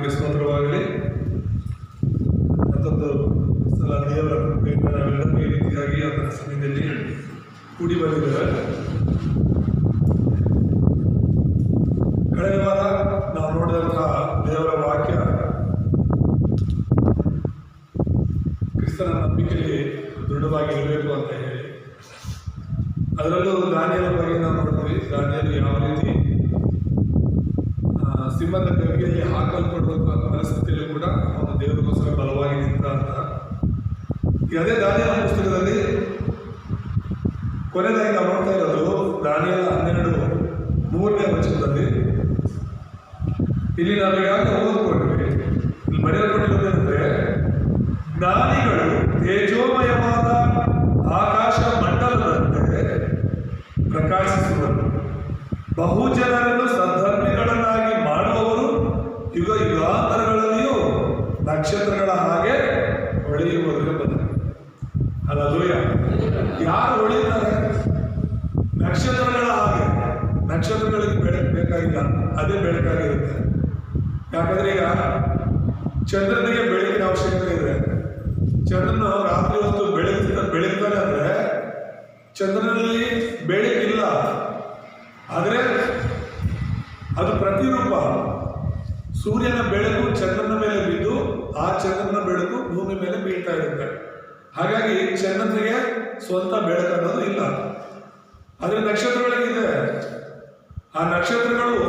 ನಾಮಕ್ಕೆ ಸ್ತೋತ್ರವಾಗಲಿ. ಮತ್ತೊಂದು ಸಲ ದೇವರ ಕೃಪೆಯಿಂದ ನಾವೆಲ್ಲರೂ ಈ ರೀತಿಯಾಗಿ ಅದರ ಸಮಯದಲ್ಲಿ ಕೂಡಿ ಬಂದಿದ್ದೇವೆ. ಕಳೆದ ವಾರ ನಾವು ನೋಡಿದಂತಹ ದೇವರ ವಾಕ್ಯ ಕ್ರಿಸ್ತನ ನಂಬಿಕೆಯಲ್ಲಿ ದೃಢವಾಗಿರಬೇಕು ಅಂತ ಹೇಳಿ, ಅದರಲ್ಲೂ ದಾನಿಯೇಲನ ಬಗ್ಗೆ ನಾವು ನೋಡಿದ್ವಿ. ದಾನಿಯೇಲ ಯಾವ ರೀತಿ ಸಿಂಹದ ಗವಿಯಲ್ಲಿ ಹಾಕಲ್ಪಡುವಂತಹ ಪರಿಸ್ಥಿತಿಯಲ್ಲೂ ಕೂಡ ಅವನು ದೇವರಿಗೋಸ್ಕರ ಬಲವಾಗಿ ನಿಂತ ಅಂತ. ಅದೇ ದಾನಿಯೇಲನ ಪುಸ್ತಕದಲ್ಲಿ ಕೊನೆಯದಾಗಿ ನಾವು ನೋಡ್ತಾ ಇರೋದು ದಾನಿಯೇಲ 12:3 ವಚನದಲ್ಲಿ. ಇಲ್ಲಿ ನಾವು ಈಗಾಗಲೇ ಓದ್ಕೊಂಡ್ವಿ. ಇಲ್ಲಿ ಬರೆಯಲ್ಪಟ್ಟಿರೋದಂದ್ರೆ, ಜ್ಞಾನಿಗಳು ತೇಜೋಮಯವಾದ ಆಕಾಶ ಮಂಡಲದಂತೆ ಪ್ರಕಾಶಿಸುವರು, ಬಹುಜನರನ್ನು ಸದ್ಧರ್ಮಿಗಳನ್ನಾಗಿ ಮಾಡುವವರು ಯುಗ ಯುಗಾಂತರಗಳಲ್ಲಿಯೂ ನಕ್ಷತ್ರಗಳ ಹಾಗೆ ಹೊಳೆಯುವರು ಎಂಬುದು. ಹಲ್ಲೆಲೂಯಾ. ಯಾರು ಹೊಳೆಯುತ್ತಾರೆ? ನಕ್ಷತ್ರಗಳ ಹಾಗೆ. ನಕ್ಷತ್ರಗಳಿಗೆ ಬೆಳಕು ಬೇಕಾಗಿಲ್ಲ, ಅದೇ ಬೆಳಕಾಗಿರುತ್ತೆ. ಯಾಕಂದ್ರೆ ಈಗ ಚಂದ್ರನಿಗೆ ಬೆಳಕಿನ ಅವಶ್ಯಕತೆ ಇದೆ. ಚಂದ್ರನು ರಾತ್ರಿ ಹೊತ್ತು ಬೆಳಗ್ತಾನೆ ಅಂದ್ರೆ ಚಂದ್ರನಲ್ಲಿ ಬೆಳಕಿಲ್ಲ, ಆದರೆ ಅದು ಪ್ರತಿರೂಪ. ಸೂರ್ಯನ ಬೆಳಕು ಚಂದ್ರನ ಮೇಲೆ ಬಿದ್ದು ಆ ಚಂದ್ರನ ಬೆಳಕು ಭೂಮಿ ಮೇಲೆ ಬೀಳ್ತಾ ಇರುತ್ತೆ. ಹಾಗಾಗಿ ಚಂದ್ರನಿಗೆ ಸ್ವಂತ ಬೆಳಕು ಅನ್ನೋದು ಇಲ್ಲ. ಆದರೆ ನಕ್ಷತ್ರಗಳಿಗಿದೆ. ಆ ನಕ್ಷತ್ರಗಳು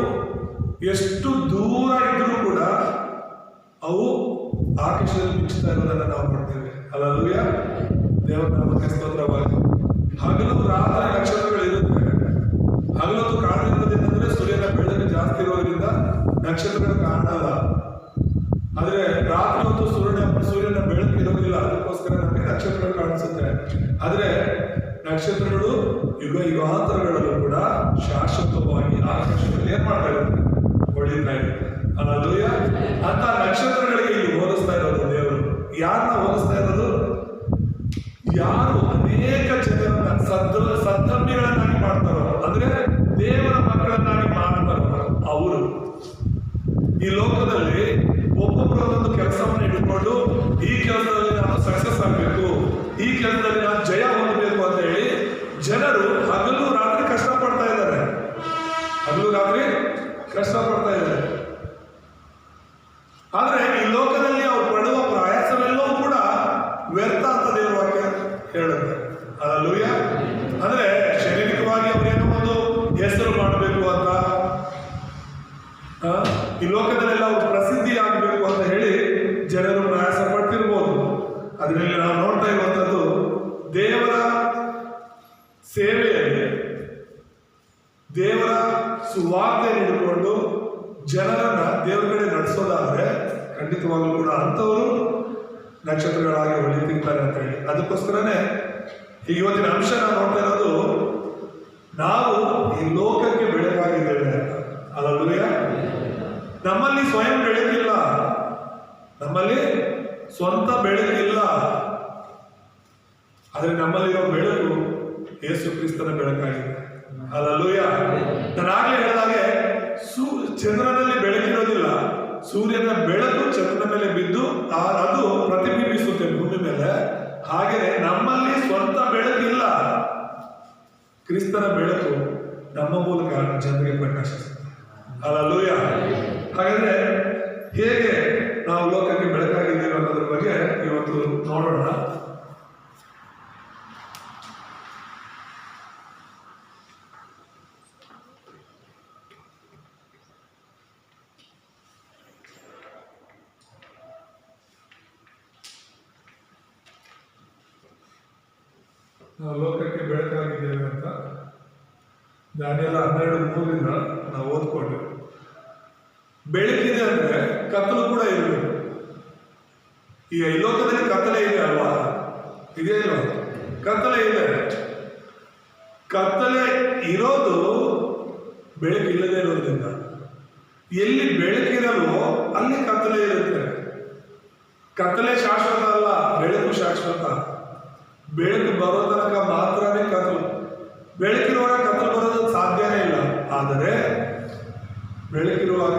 ಎಷ್ಟು ದೂರ ಇದ್ರೂ ಕೂಡ ಅವು ಆಕಾಶದಲ್ಲಿ ಮಿಂಚುತ್ತಾ ಇರೋದನ್ನು ನಾವು ನೋಡ್ತೇವೆ. ಹಲ್ಲೆಲೂಯಾ. ದೇವರ ನಾಮಕ್ಕೆ ಸ್ತೋತ್ರವಾಗಲಿ. ಹಗಲು ರಾತ್ರಿ ನಕ್ಷತ್ರಗಳಿರುತ್ತೆ. ಹಗಲೊತ್ತು ಕಾಣುವುದೇನೆಂದ್ರೆ ಸೂರ್ಯನ ಬೆಳಕು ಜಾಸ್ತಿ ಇರೋದ್ರಿಂದ ನಕ್ಷತ್ರಗಳು ಕಾಣಲ್ಲ. ಆದರೆ ರಾತ್ರಿ ಹೊತ್ತು ಸೂರ್ಯನ ಬೆಳಕು ಇರೋದಿಲ್ಲ, ಅದಕ್ಕೋಸ್ಕರ ನಮಗೆ ನಕ್ಷತ್ರಗಳು ಕಾಣಿಸುತ್ತೆ. ಆದರೆ ನಕ್ಷತ್ರಗಳು ಯುಗ ಯುಗಾಂತರಗಳಲ್ಲೂ ಕೂಡ ಶಾಶ್ವತವಾಗಿ ಆಕಾಶದಲ್ಲಿ ಏನ್ ಮಾಡ್ತಾ ಇರುತ್ತೆ? ಹೊಳಿತಾ ಇರುತ್ತೆ. ಹಲ್ಲೆಲೂಯಾ. ಅಂತ ನಕ್ಷತ್ರಗಳಿಗೆ ಇಲ್ಲಿ ಹೋಲಿಸ್ತಾ ಇರೋದು ದೇವರು. ಯಾರನ್ನ ಹೋಲಿಸ್ತಾ ಇರೋದು? ಯಾರು ಅನೇಕ ಜನರನ್ನ ಸದ್ಧರ್ಮಿಗಳನ್ನಾಗಿ ಮಾಡ್ತಾರೋ, ಅಂದ್ರೆ ದೇವರ ಮಕ್ಕಳನ್ನಾಗಿ ಮಾಡ್ತಾರೋ ಅವರು. ಈ ಲೋಕದಲ್ಲಿ ಒಬ್ಬೊಬ್ಬರು ಒಂದೊಂದು ಕೆಲಸವನ್ನು ಹಿಡ್ಕೊಂಡು, ಈ ಕೆಲಸದಲ್ಲಿ ನಾನು ಸಕ್ಸಸ್ ಆಗಬೇಕು, ಈ ಕೆಲಸದಲ್ಲಿ ನಾನು ಜಯ ಹೊಂದಬೇಕು ಅಂತ ಹೇಳಿ ಜನರು ಹಗಲು ರಾತ್ರಿ ಕಷ್ಟಪಡ್ತಾ ಇದ್ದಾರೆ. ಹಗಲು ರಾತ್ರಿ ಕಷ್ಟಪಡ್ತಾ ಇದ್ದಾರೆ. ಆದ್ರೆ ಈ ಲೋಕದಲ್ಲಿ ಅವ್ರು ಪಡುವ ಪ್ರಯಾಸವೆಲ್ಲವೂ ಕೂಡ ವ್ಯರ್ಥ ಅಂತ ದೇವರ ವಾಕ್ಯ ಹೇಳುತ್ತೆ. ಹಲ್ಲೆಲೂಯಾ. ಅಂದ್ರೆ ಶಾರೀರಿಕವಾಗಿ ಅವರೇನೋ ಒಂದು ಹೆಸರು ಮಾಡಬೇಕು ಅಂತ, ಈ ಲೋಕದಲ್ಲೆಲ್ಲ ಅವ್ರು ಪ್ರಸಿದ್ಧಿ ಆಗಬೇಕು ಅಂತ ಹೇಳಿ ಜನರು ಪ್ರಯಾಸ ಪಡ್ತಿರ್ಬೋದು. ಅದರಲ್ಲಿ ನಾವು ನೋಡ್ತಾ ಇರುವಂಥದ್ದು ದೇವರ ಸೇವೆಯಲ್ಲಿ ದೇವರ ಸುವಾರ್ತೆ ಹಿಡ್ಕೊಂಡು ಜನರನ್ನ ದೇವರ ಕಡೆ ನಡೆಸೋದಾದ್ರೆ ಖಂಡಿತವಾಗ್ಲೂ ಕೂಡ ಅಂಥವರು ನಕ್ಷತ್ರಗಳಾಗಿ ಹೊಳಿತಿರ್ತಾರೆ ಅಂತ ಹೇಳಿ. ಅದಕ್ಕೋಸ್ಕರನೇ ಈಗ ಇವತ್ತಿನ ಅಂಶ ನಾವು ನೋಡ್ತಾ ಇರೋದು, ನಾವು ಈ ಲೋಕಕ್ಕೆ ಬೆಳಕಾಗಿದ್ದೇವೆ ಅಂತ. ಹಲ್ಲೆಲೂಯಾ. ನಮ್ಮಲ್ಲಿ ಸ್ವಯಂ ಬೆಳಕಿಲ್ಲ, ನಮ್ಮಲ್ಲಿ ಸ್ವಂತ ಬೆಳಕಿಲ್ಲ. ಆದರೆ ನಮ್ಮಲ್ಲಿರೋ ಬೆಳಕು ಯೇಸು ಕ್ರಿಸ್ತನ ಬೆಳಕಾಗಿದೆ. ಹಲ್ಲೆಲೂಯಾ. ನಾನಾಗಲೇ ಹೇಳಿದಾಗೆ ಚಂದ್ರನಲ್ಲಿ ಬೆಳಕಿರೋದಿಲ್ಲ, ಸೂರ್ಯನ ಬೆಳಕು ಚಂದ್ರನ ಮೇಲೆ ಬಿದ್ದು ಅದು ಪ್ರತಿಬಿಂಬಿಸುತ್ತೆ ಭೂಮಿ ಮೇಲೆ. ಹಾಗೆಯೇ ನಮ್ಮಲ್ಲಿ ಸ್ವಂತ ಬೆಳಕಿಲ್ಲ, ಕ್ರಿಸ್ತನ ಬೆಳಕು ನಮ್ಮ ಮೂಲಕ ಜನರಿಗೆ ಪ್ರಕಾಶಿಸುತ್ತೆ. ಹಲ್ಲೆಲೂಯಾ. ಹಾಗಾದ್ರೆ ಹೇಗೆ ನಾವು ಲೋಕಕ್ಕೆ ಬೆಳಕಾಗಿದ್ದೇವೆ ಅನ್ನೋದ್ರ ಬಗ್ಗೆ ಇವತ್ತು ನೋಡೋಣ. ನಾವು ಲೋಕಕ್ಕೆ ಬೆಳಕಾಗಿದ್ದೇವೆ ಅಂತ ದಾನಿಯೇಲ 12:3 ನಾವು ಓದ್ಕೊಂಡು, ಬೆಳಕಿದೆ ಅಂದ್ರೆ ಕತ್ತಲು ಕೂಡ ಇರಬೇಕು. ಈಗ ಈ ಲೋಕದಲ್ಲಿ ಕತ್ತಲೆ ಇದೆ ಅಲ್ವಾ? ಇದೇ ಇಲ್ವಾ? ಕತ್ತಲೆ ಇದೆ. ಕತ್ತಲೆ ಇರೋದು ಬೆಳಕಿಲ್ಲದೆ ಇರೋದ್ರಿಂದ. ಎಲ್ಲಿ ಬೆಳಕಿರಲ್ವೋ ಅಲ್ಲಿ ಕತ್ತಲೆ ಇರುತ್ತೆ. ಕತ್ತಲೆ ಶಾಶ್ವತ ಅಲ್ಲ, ಬೆಳಕು ಶಾಶ್ವತ. ಬೆಳಕು ಬರೋ ತನಕ ಮಾತ್ರನೇ ಕತ್ತಲು. ಬೆಳಕಿರುವಾಗ ಕತ್ತಲು ಬರೋದು ಸಾಧ್ಯನೇ ಇಲ್ಲ. ಆದರೆ ಬೆಳಕಿರುವಾಗ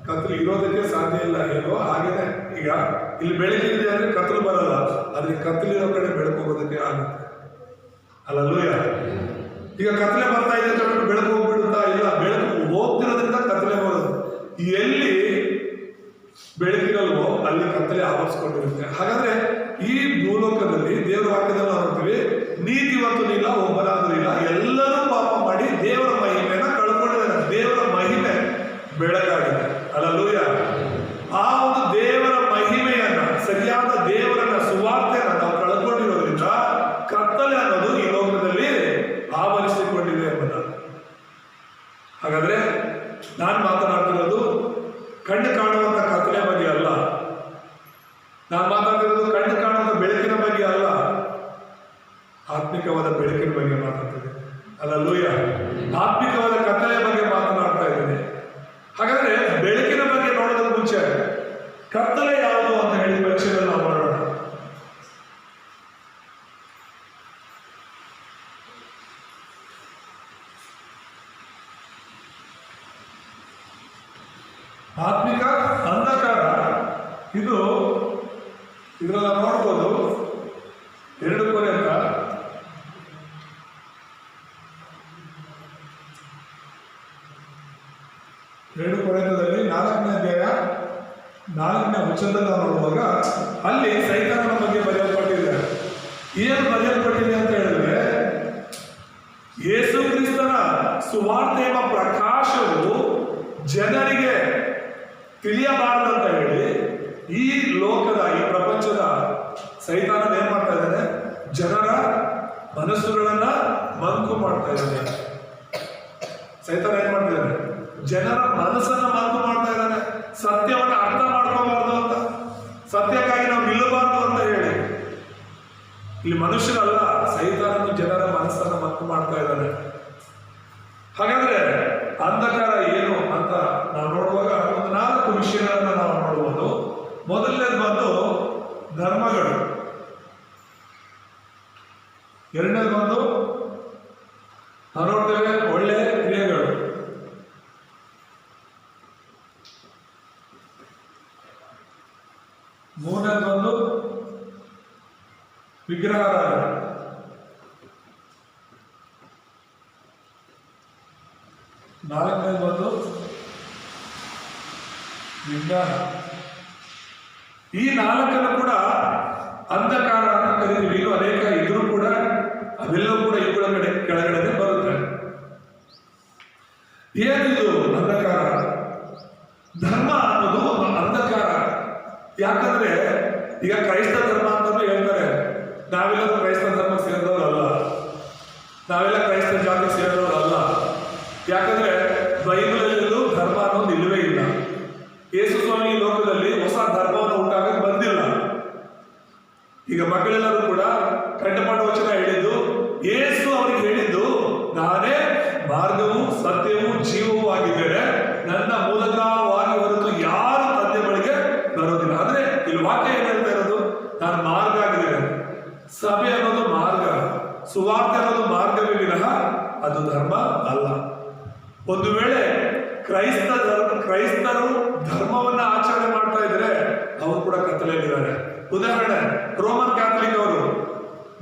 ಕತ್ತಲು ಇರೋದಕ್ಕೆ ಸಾಧ್ಯ ಇಲ್ಲ. ಹೇಗೋ ಹಾಗೇನೆ ಈಗ ಇಲ್ಲಿ ಬೆಳಕಿದೆ ಅಂದ್ರೆ ಕತ್ತಲು ಬರಲ್ಲ, ಆದ್ರೆ ಕತ್ತಲಿರೋ ಕಡೆ ಬೆಳಕು ಹೋಗೋದಕ್ಕೆ ಆಗುತ್ತೆ. ಅಲ್ಲೂಯ. ಈಗ ಕತ್ತಲೆ ಬರ್ತಾ ಇದೆ ಅಂತ ಬೆಳಕು ಹೋಗ್ಬಿಡುತ್ತಾ? ಇಲ್ಲ, ಬೆಳಕು ಹೋಗ್ತಿರೋದ್ರಿಂದ ಕತ್ತಲೆ ಬರೋದು. ಎಲ್ಲಿ ಬೆಳಕಿರಲ್ವೋ ಅಲ್ಲಿ ಕತ್ತಲೆ ಆವರಿಸ್ಕೊಂಡಿರುತ್ತೆ. ಹಾಗಾದ್ರೆ ಈ ಭೂಲೋಕದಲ್ಲಿ ದೇವರ ವಾಕ್ಯದಲ್ಲಿ ನಾವು ನೋಡ್ತೀವಿ, ನೀತಿವಂತನೂ ಇಲ್ಲ, ಒಬ್ಬನಾದರೂ ಇಲ್ಲ, ಎಲ್ಲರೂ ಪಾಪ ಮಾಡಿ ದೇವರ ಮಹಿಮೆಯನ್ನ ಕಳ್ಕೊಂಡಿದ್ದಾರೆ. ದೇವರ ಮಹಿಮೆ ಬೆಳಕಾಗಿದೆ. ಅಲ್ಲೂಯ. ಆ ಒಂದು ದೇವರ ಮಹಿಮೆಯನ್ನ, ಸರಿಯಾದ ದೇವರನ್ನ, ಸುವಾರ್ತೆಯನ್ನ ನಾವು ಕಳ್ಕೊಂಡಿರೋದ್ರಿಂದ ಕತ್ತಲೆ ಅನ್ನೋದು ಈ ಲೋಕದಲ್ಲಿ ಆವರಿಸಿಕೊಂಡಿದೆ ಎಂಬುದನ್ನು. ಹಾಗಾದ್ರೆ ನಾನು ಮಾತನಾಡ್ತಿರೋದು ಕಣ್ಣು ಕಾಣುವಂತ ಕತ್ತಲೆ ಬಗ್ಗೆ ಅಲ್ಲ. ನಾನು ಮಾತಾಡ್ತಿರೋದು ಕಣ್ಣು ಕಾಣುವಂತ ಬೆಳಕಿನ ಬಗ್ಗೆ ಅಲ್ಲ, ಆತ್ಮಿಕವಾದ ಬೆಳಕಿನ ಬಗ್ಗೆ ಮಾತಾಡ್ತಿದ್ದೆ. ಅಲ್ಲೂಯ. ಆತ್ಮಿಕವಾದ ಕತ್ತಲೆ ಬಗ್ಗೆ ಮಾತನಾಡ್ತಾ ಇದ್ದೇನೆ. ಹಾಗಾದ್ರೆ ಬೆಳಕಿನ ಬಗ್ಗೆ ನೋಡೋದಕ್ಕೆ ಮುಂಚೆ ಕತ್ತಲೆ ಯಾವುದು ಅಂತ ಹೇಳಿ ಪರಿಚಯ ನಾವು ಮಾಡೋಣ. ಆತ್ಮಿಕ ಅಂಧಕಾರ ಇದು ಇದನ್ನ ನೋಡ್ಬೋದು. 2 ಕೊರಿಂಥ 4ನೇ ಅಧ್ಯಾಯ 4ನೇ ವಚನದಲ್ಲಿ ನಾವು ನೋಡುವಾಗ ಅಲ್ಲಿ ಸೈತಾನನ ಬಗ್ಗೆ ಬರೆಯಲ್ಪಟ್ಟಿದೆ. ಏನು ಬರೆಯಲ್ಪಟ್ಟಿದೆ ಅಂತ ಹೇಳಿದ್ರೆ, ಯೇಸು ಕ್ರಿಸ್ತನ ಸುವಾರ್ತೆ ಎಂಬ ಪ್ರಕಾಶವು ಜನರಿಗೆ ತಿಳಿಯಬಾರದಂತ ಹೇಳಿ ಈ ಲೋಕದ, ಈ ಪ್ರಪಂಚದ ಸೈತಾನನ ಏನ್ ಮಾಡ್ತಾ ಇದ್ದಾನೆ? ಜನರ ಮನಸ್ಸುಗಳನ್ನ ಮಂಕು ಮಾಡ್ತಾ ಇದ್ದಾನೆ. ಸೈತಾನ ಏನ್ ಮಾಡ್ತಿದ್ದಾನೆ? ಜನರ ಮನಸ್ಸನ್ನ ಮಂಕು ಮಾಡ್ತಾ ಇದ್ದಾನೆ. ಸತ್ಯವನ್ನ ಅರ್ಥ ಮಾಡ್ಕೋಬಾರ್ದು ಅಂತ, ಸತ್ಯಕ್ಕಾಗಿ ನಾವು ನಿಲ್ಲಬಾರ್ದು ಅಂತ ಹೇಳಿ. ಇಲ್ಲಿ ಮನುಷ್ಯರಲ್ಲ, ಸೈತಾನನು ಜನರ ಮನಸ್ಸನ್ನ ಮಂಕು ಮಾಡ್ತಾ ಇದ್ದಾನೆ. ಹಾಗಾದ್ರೆ ಅಂಧಕಾರ ಏನು ಅಂತ ನಾವು ನೋಡುವಾಗ ಒಂದು 4 ವಿಷಯಗಳನ್ನ ನಾವು ನೋಡಬಹುದು. ಮೊದಲನೇದು ಬಂದು ಧರ್ಮಗಳು, ಎರಡನೇದು ಬಂದು ನಾವು ನೋಡ್ತೇವೆ ಒಳ್ಳೆ ಕ್ರಿಯೆಗಳು, ಮೂರನೇದು ಬಂದು ವಿಗ್ರಹಾರಾಧನೆ, ನಾಲ್ಕನೇದು ಬಂದು ವಿಜ್ಞಾನ. ಈ 4 ಕೂಡ ಅಂಧಕಾರ ಅಂತ ಕರೀತೀವಿ. ಇನ್ನು ಅನೇಕ ಇದ್ರೂ ಕೂಡ ಅವೆಲ್ಲವೂ ಕೂಡ ಇವುಗಳ ಕೆಳಗಡೆ ಬರುತ್ತೆ. ಏನಿದು ಅಂಧಕಾರ? ಧರ್ಮ ಅನ್ನೋದು ಒಂದು ಅಂಧಕಾರ. ಯಾಕಂದ್ರೆ ಈಗ ಕ್ರೈಸ್ತ ಧರ್ಮ ಅಂತಾನು ಹೇಳ್ತಾರೆ. ನಾವೆಲ್ಲರೂ ಕ್ರೈಸ್ತ ಧರ್ಮ ಸೇರಿದವರು ಅಲ್ಲ, ನಾವೆಲ್ಲ ಕ್ರೈಸ್ತ ಜಾತಿ ಸೇರಿದವರು ಅಲ್ಲ. ಯಾಕಂದ್ರೆ ಬೈಬಲಲ್ಲೂ ಧರ್ಮ ಅನ್ನೋದು ಇಲ್ಲವೇ ಇಲ್ಲ. ಯೇಸು ಸ್ವಾಮಿ ಲೋಕದಲ್ಲಿ ಹೊಸ ಧರ್ಮವನ್ನು ಉಂಟಾಗಕ್ಕೆ ಬಂದಿಲ್ಲ. ಈಗ ಮಕ್ಕಳೆಲ್ಲರೂ ಕೂಡ ಕಂಠಪಾಠ ವಚನ ಹೇಳಿದ್ದು, ಯೇಸು ಅವರಿಗೆ ಹೇಳಿದ್ದು, ನಾನೇ ಮಾರ್ಗವು ಸತ್ಯವೂ ಜೀವವೂ ಆಗಿದ್ದೇನೆ, ನನ್ನ ಮೂಲಕವಾಗಿ ಹೊರತು ಯಾರು ತಂದೆ ಬಳಿಗೆ ಬರೋದಿಲ್ಲ. ಅಂದ್ರೆ ಇಲ್ಲಿ ವಾಕ್ಯ ಏನ್ ಹೇಳ್ತಾ ಇರೋದು? ನಾನು ಮಾರ್ಗ ಆಗಿದ್ದೇನೆ. ಸಭೆ ಅನ್ನೋದು ಮಾರ್ಗ, ಸುವಾರ್ತೆ ಅನ್ನೋದು ಮಾರ್ಗವೇ ವಿನಃ ಅದು ಧರ್ಮ ಅಲ್ಲ. ಒಂದು ವೇಳೆ ಕ್ರೈಸ್ತರು ಧರ್ಮವನ್ನ ಆಚರಣೆ ಮಾಡ್ತಾ ಇದ್ರೆ ಅವರು ಕೂಡ ಕತ್ತಲೆಯಲ್ಲಿದ್ದಾರೆ. ಉದಾಹರಣೆ, ರೋಮನ್ ಕ್ಯಾಥಲಿಕ್ ಅವರು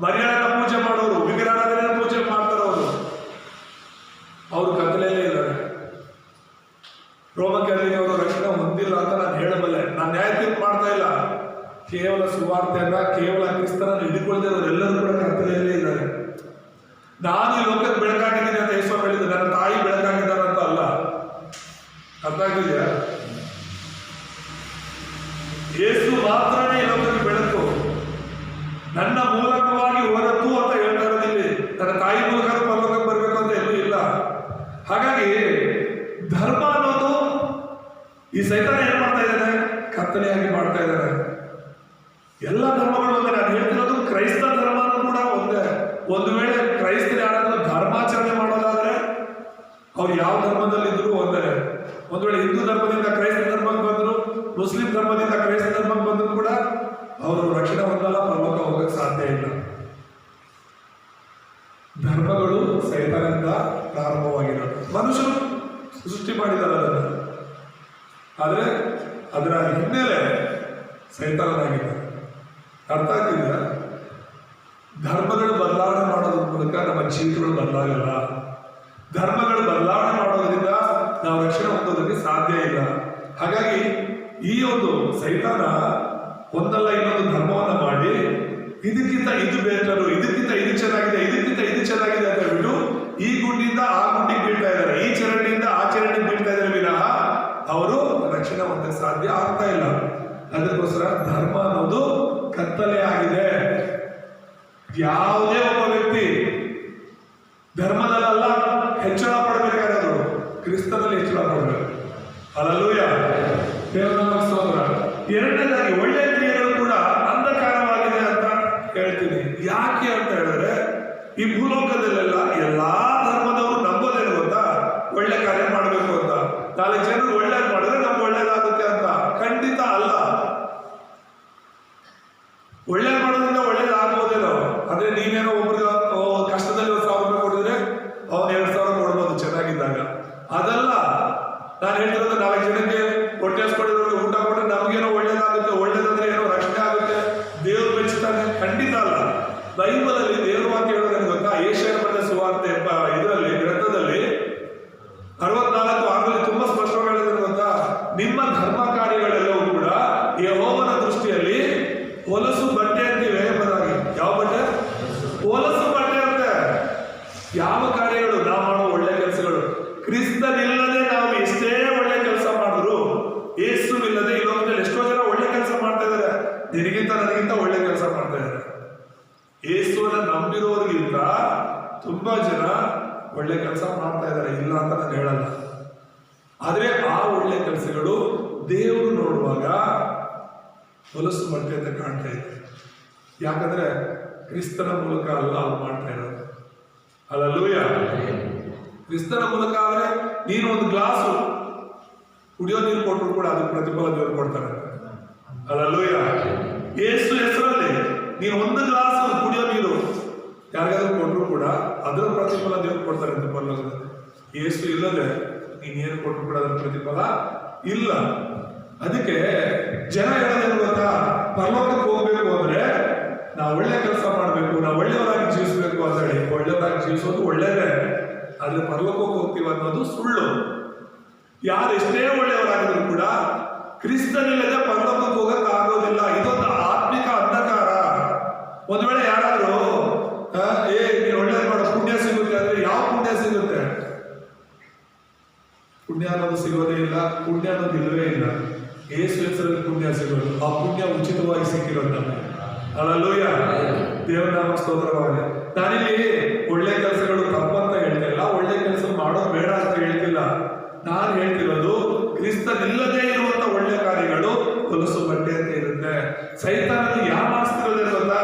ಮರಿಯಳನ್ನ ಪೂಜೆ ಮಾಡೋರು, ವಿಗ್ರಹಾರಾಧನೆ ಪೂಜೆ ಮಾಡ್ತಾರವರು, ಅವರು ಕತ್ತಲೆಯಲ್ಲೇ ಇದ್ದಾರೆ. ರೋಮನ್ ಕ್ಯಾಥಲಿಕ್ ಅವರು ರಕ್ಷಣೆ ಹೊಂದಿಲ್ಲ ಅಂತ ನಾನು ಹೇಳಬಲ್ಲೆ. ನಾನು ನ್ಯಾಯ ತೀರ್ಪು ಮಾಡ್ತಾ ಇಲ್ಲ. ಕೇವಲ ಸುವಾರ್ತೆಯನ್ನ, ಕೇವಲ ಕ್ರಿಸ್ತರನ್ನು ಹಿಡಿಕೊಳ್ಳದಿರೋರೆಲ್ಲರೂ ಕೂಡ ಕತ್ತಲೆಯಲ್ಲೇ ಇದ್ದಾರೆ. ನಾನು ಈ ಲೋಕಕ್ಕೆ ಬೆಳಕಾಗಿದ್ದೀನಿ ಅಂತ ಯೇಸು ಹೇಳಿದ್ದು, ನನ್ನ ತಾಯಿ ಬೆಳಕಾಗಿದ್ದಾರೆ ಅಂತ ಅಲ್ಲ. ಅರ್ಥ ಆಗಿದೆಯಾ? ಯೇಸು ಮಾತ್ರನೇ ಈ ಲೋಕಕ್ಕೆ ಬೆಳಕು, ನನ್ನ ಮೂಲಕವಾಗಿ ಹೊರತು ಅಂತ ಹೇಳ್ತಾ ಇರೋದಿಲ್ಲ. ನನ್ನ ತಾಯಿ ಮೂಲಕ ಪರಲೋಕಕ್ಕೆ ಬರಬೇಕು ಅಂತ ಎಲ್ಲೂ ಇಲ್ಲ. ಹಾಗಾಗಿ ಧರ್ಮ ಅನ್ನೋದು ಈ ಸೈತಾನ ಏನ್ ಮಾಡ್ತಾ ಇದ್ದಾನೆ? ಕತ್ತಲೆಯಾಗಿ ಮಾಡ್ತಾ ಇದ್ದಾನೆ. ಎಲ್ಲ ಧರ್ಮಗಳು ಒಂದೇ. ನಾನು ಹೇಳ್ತಿರೋದು ಕ್ರೈಸ್ತ ಧರ್ಮನೂ ಕೂಡ ಒಂದೇ. ಒಂದು ವೇಳೆ ಕ್ರೈಸ್ತರು ಯಾರಾದ್ರೂ ಧರ್ಮಾಚರಣೆ ಮಾಡೋದಾದ್ರೆ ಅವ್ರು ಯಾವ ಧರ್ಮದಲ್ಲಿದ್ರು ಒಂದೇ. ಒಂದು ವೇಳೆ ಹಿಂದೂ ಧರ್ಮದಿಂದ ಕ್ರೈಸ್ತ ಧರ್ಮಕ್ಕೆ ಬಂದ್ರು, ಮುಸ್ಲಿಂ ಧರ್ಮದಿಂದ ಕ್ರೈಸ್ತ ಧರ್ಮಕ್ಕೆ ಬಂದ್ರು ಕೂಡ ಅವರು ರಕ್ಷಣೆ ಹೊಂದಲ್ಲ, ಪರಲೋಕ ಹೋಗಕ್ಕೆ ಸಾಧ್ಯ ಇಲ್ಲ. ಧರ್ಮಗಳು ಸೈತಾನದಿಂದ ಪ್ರಾರಂಭವಾಗಿರೋದು. ಮನುಷ್ಯರು ಸೃಷ್ಟಿ ಮಾಡಿದ್ದಾರೆ ಅದನ್ನು. ಆದ್ರೆ ಅದರ ಹಿನ್ನೆಲೆ ಸೈತಾನನಾಗಿದ್ದಾನೆ. ಅರ್ಥ ಆಗ್ತಿದೆಯಾ? ಧರ್ಮಗಳು ಬದಲಾವಣೆ ಮಾಡೋದ್ರ ಮೂಲಕ ನಮ್ಮ ಜೀವಿತಗಳು ಬದಲಾಗಲ್ಲ. ಧರ್ಮಗಳು ಬದಲಾವಣೆ ಮಾಡೋದ್ರಿಂದ ನಾವು ರಕ್ಷಣೆ ಹೊಂದೋದಕ್ಕೆ ಸಾಧ್ಯ ಇಲ್ಲ. ಹಾಗಾಗಿ ಈ ಒಂದು ಸೈತಾನ ಒಂದಲ್ಲ ಇನ್ನೊಂದು ಧರ್ಮವನ್ನ ಮಾಡಿ ಇದಕ್ಕಿಂತ ಇದು ಬೇಕಾದ್ರು, ಇದಕ್ಕಿಂತ ಇದು ಚೆನ್ನಾಗಿದೆ, ಇದಕ್ಕಿಂತ ಇದು ಚೆನ್ನಾಗಿದೆ ಅಂತ ಹೇಳ್ಬಿಟ್ಟು ಈ ಗುಂಡಿಯಿಂದ ಆ ಗುಂಡಿಗೆ ಬೀಳ್ತಾ ಇದ್ದಾರೆ, ಈ ಚರಂಡಿಯಿಂದ ಆ ಚರಂಡಿಗೆ ಬೀಳ್ತಾ ಇದ್ದಾರೆ ವಿನಃ ಅವರು ರಕ್ಷಣೆ ಹೊಂದಕ್ಕೆ ಸಾಧ್ಯ ಆಗ್ತಾ ಇಲ್ಲ. ಅದಕ್ಕೋಸ್ಕರ ಧರ್ಮ ಅನ್ನೋದು ಕತ್ತಲೆ ಆಗಿದೆ. ಯಾವುದೇ ಒಬ್ಬ ವ್ಯಕ್ತಿ ಧರ್ಮದಲ್ಲ ಹೆಚ್ಚಳ ಪಡಬೇಕಾಗಿರೋದು ಕ್ರಿಸ್ತನಲ್ಲಿ ಹೆಚ್ಚಳ ಪಡಬೇಕು. ಹಲ್ಲೆಲೂಯಾ, ದೇವರ ಸ್ತೋತ್ರ. ಎರಡನೇದಾಗಿ ಒಳ್ಳೆ ಕ್ರಿಯೆಗಳು ಕೂಡ ಅಂಧಕಾರವಾಗಿದೆ ಅಂತ ಹೇಳ್ತೀನಿ. ಯಾಕೆ ಅಂತ ಹೇಳಿದ್ರೆ ಈ ಭೂಲೋಕದಲ್ಲೆಲ್ಲ ಎಲ್ಲಾ ಧರ್ಮದವರು ನಂಬೋದೇನು ಗೊತ್ತಾ? ಒಳ್ಳೆ ಕಾರ್ಯ ಮಾಡಬೇಕು ಅಂತ. 4 ಜನರು ಒಳ್ಳೇದು ಮಾಡಿದ್ರೆ ನಮ್ಗೆ ಒಳ್ಳೇದಾಗುತ್ತೆ ಅಂತ. ಖಂಡಿತ ಅಲ್ಲ. ಒಳ್ಳೇದು ಮಾಡೋದ್ರಿಂದ ಒಳ್ಳೇದಾಗ್ಬೋದೇನೋ, ಆದ್ರೆ ನೀವೇನೋ ಒಬ್ರಿಗೆ ಕಷ್ಟದಲ್ಲಿ 1,000 ರೂಪಾಯಿ ಕೊಟ್ಟಿದ್ರೆ ಅವನು 2,000 ಕೊಡ್ಬೋದು ಚೆನ್ನಾಗಿದ್ದಾಗ. ಅದಲ್ಲ ನಾನು ಹೇಳ್ತಿರೋದು. 4 ಜನಕ್ಕೆ ಹೊಟ್ಟೆ ಹಸ್ಕೊಂಡಿರೋರಿಗೆ ಊಟ ಕೊಟ್ಟರೆ ನಮಗೇನೋ ಒಳ್ಳೇದಾಗುತ್ತೆ, ಒಳ್ಳೇದಂದ್ರೆ ಏನೋ ರಕ್ಷಣೆ ಆಗುತ್ತೆ, ದೇವ್ರು ಮೆಚ್ಚುತ್ತಾನೆ. ಖಂಡಿತ ಅಲ್ಲ. ಬೈಬಲ್ ಅಲ್ಲಿ ದೇವ್ರ ವಾಕ್ಯ ಹೇಳೋದೇನು ಗೊತ್ತಾ? ಏಷ್ಯನ ಬರೆದ ಸುವಾರ್ತೆ ಇದರಲ್ಲಿ ಗ್ರಂಥದಲ್ಲಿ 64:6 ತುಂಬಾ ಸ್ಪಷ್ಟವಾಗಿ ಹೇಳೋದೇನು ಗೊತ್ತಾ? ನಿಮ್ಮ ಧರ್ಮ ಕಾರ್ಯಗಳೆಲ್ಲವೂ ಕೂಡ ಯೆಹೋವನ ದೃಷ್ಟಿಯಲ್ಲಿ ಹೊಲಸು ಬಟ್ಟೆ ಅಂತೀವಿ ಎಂಬುದಾಗಿ. ಯಾವ ಬಟ್ಟೆ? ಹೊಲಸು ಬಟ್ಟೆ ಅಂತೆ. ಯಾವ ಕಾರ್ಯಗಳು? ನಾವು ಮಾಡೋ ಒಳ್ಳೆ ಕೆಲಸಗಳು. ಕ್ರಿಸ್ತನಿಲ್ಲದೆ ನಾವು ಎಷ್ಟೇ ಒಳ್ಳೆ ಕೆಲಸ ಮಾಡಿದ್ರು, ಯೇಸುವಿಲ್ಲದೆ ಈ ಲೋಕದಲ್ಲಿ ಎಷ್ಟೋ ಜನ ಒಳ್ಳೆ ಕೆಲಸ ಮಾಡ್ತಾ ಇದ್ದಾರೆ. ನಿನಗಿಂತ ನನಗಿಂತ ಒಳ್ಳೆ ಕೆಲಸ ಮಾಡ್ತಾ ಇದ್ದಾರೆ. ಯೇಸುವನ್ನ ನಂಬಿರೋರಿಗಿಂತ ತುಂಬಾ ಜನ ಒಳ್ಳೆ ಕೆಲಸ ಮಾಡ್ತಾ ಇದ್ದಾರೆ, ಇಲ್ಲ ಅಂತ ನಾನು ಹೇಳಲ್ಲ. ಆದ್ರೆ ಆ ಒಳ್ಳೆ ಕೆಲಸಗಳು ದೇವರು ನೋಡುವಾಗ ಹೊಲಸು ಬಟ್ಟೆ ಅಂತ ಕಾಣ್ತಾ ಇದೆ. ಯಾಕಂದ್ರೆ ಕ್ರಿಸ್ತನ ಮೂಲಕ ಅಲ್ಲ ಅವ್ರು ಮಾಡ್ತಾ ಇರೋದು. ಹಲ್ಲೆಲೂಯಾ. ಕ್ರಿಸ್ತನ ಮೂಲಕ ಆದ್ರೆ ನೀನು ಒಂದು ಗ್ಲಾಸು ಕುಡಿಯೋ ನೀರು ಕೊಟ್ಟರು ಕೂಡ ಅದಕ್ಕೆ ಪ್ರತಿಫಲ ದೇವರು ಕೊಡ್ತಾರೆ. ಹಲ್ಲೆಲೂಯಾ. ಯೇಸು ಹೆಸರಲ್ಲಿ ನೀನು ಒಂದು ಗ್ಲಾಸ್ ಕುಡಿಯೋ ನೀರು ಯಾರಿಗಾದ್ರೂ ಕೊಟ್ಟರು ಕೂಡ ಅದರ ಪ್ರತಿಫಲ ದೇವರು ಕೊಡ್ತಾರೆ ಅಂತ ಪರಲೋಕದಲ್ಲಿ. ಯೇಸು ಇಲ್ಲದೆ ನೀನೇನು ಕೊಟ್ಟರು ಕೂಡ ಅದರ ಪ್ರತಿಫಲ ಇಲ್ಲ. ಅದಕ್ಕೆ ಜನ ಹೇಳೋದೇನು ಗೊತ್ತಾ? ಪರಲೋಕಕ್ಕೆ ಹೋಗ್ಬೇಕು ಅಂದ್ರೆ ನಾವು ಒಳ್ಳೆ ಕೆಲಸ ಮಾಡಬೇಕು, ನಾವು ಒಳ್ಳೆಯವರಾಗಿ ಜೀವಿಸಬೇಕು ಅಂತ ಹೇಳಿ. ಒಳ್ಳೆಯವರಾಗಿ ಜೀವಿಸೋದು ಒಳ್ಳೇದೇ, ಆದ್ರೆ ಪರಲೋಕಕ್ಕೆ ಹೋಗ್ತೀವಿ ಅನ್ನೋದು ಸುಳ್ಳು. ಯಾರು ಎಷ್ಟೇ ಒಳ್ಳೆಯವರಾಗಿದ್ರು ಕೂಡ ಕ್ರಿಸ್ತನಿಲ್ಲದೆ ಪರಲೋಕಕ್ಕೆ ಹೋಗಕ್ ಆಗೋದಿಲ್ಲ. ಇದೊಂದು ಆತ್ಮಿಕ ಅಂಧಕಾರ. ಒಂದ್ ವೇಳೆ ಯಾರಾದ್ರೂ ನೀನು ಒಳ್ಳೇದು ಮಾಡೋ ಪುಣ್ಯ ಸಿಗುತ್ತೆ ಅಂದ್ರೆ ಯಾವ ಪುಣ್ಯ ಸಿಗುತ್ತೆ? ಪುಣ್ಯ ಅನ್ನೋದು ಸಿಗೋದೇ ಇಲ್ಲ. ಪುಣ್ಯ ಅನ್ನೋದು ಇಲ್ಲವೇ ಇಲ್ಲ. ಯೇಸು ಹೆಸರಲ್ಲಿ ಪುಣ್ಯ ಸಿಗೋದು. ಆ ಪುಣ್ಯ ಉಚಿತವಾಗಿ ಸಿಕ್ಕಿರೋದು ನಮಗೆ. ಹಲ್ಲೆಲೂಯಾ, ದೇವರ ನಾಮ ಸ್ತೋತ್ರವಾಗಲಿ. ನಾನಿಲ್ಲಿ ಒಳ್ಳೆ ಕೆಲಸಗಳು ತಪ್ಪಂತ ಹೇಳ್ತಾ ಇಲ್ಲ, ಒಳ್ಳೆ ಕೆಲಸ ಮಾಡೋದು ಬೇಡ ಅಂತ ಹೇಳ್ತಿಲ್ಲ. ನಾನು ಹೇಳ್ತಿರೋದು ಕ್ರಿಸ್ತನಿಲ್ಲದೆ ಇರುವಂತ ಒಳ್ಳೆ ಕಾರ್ಯಗಳು ಹೊಲಸು ಬಟ್ಟೆ ಅಂತ ಇರುತ್ತೆ. ಸೈತಾನನು ಯಾಮಾರಿಸ್ತಿರೋದೇ ಗೊತ್ತಾ?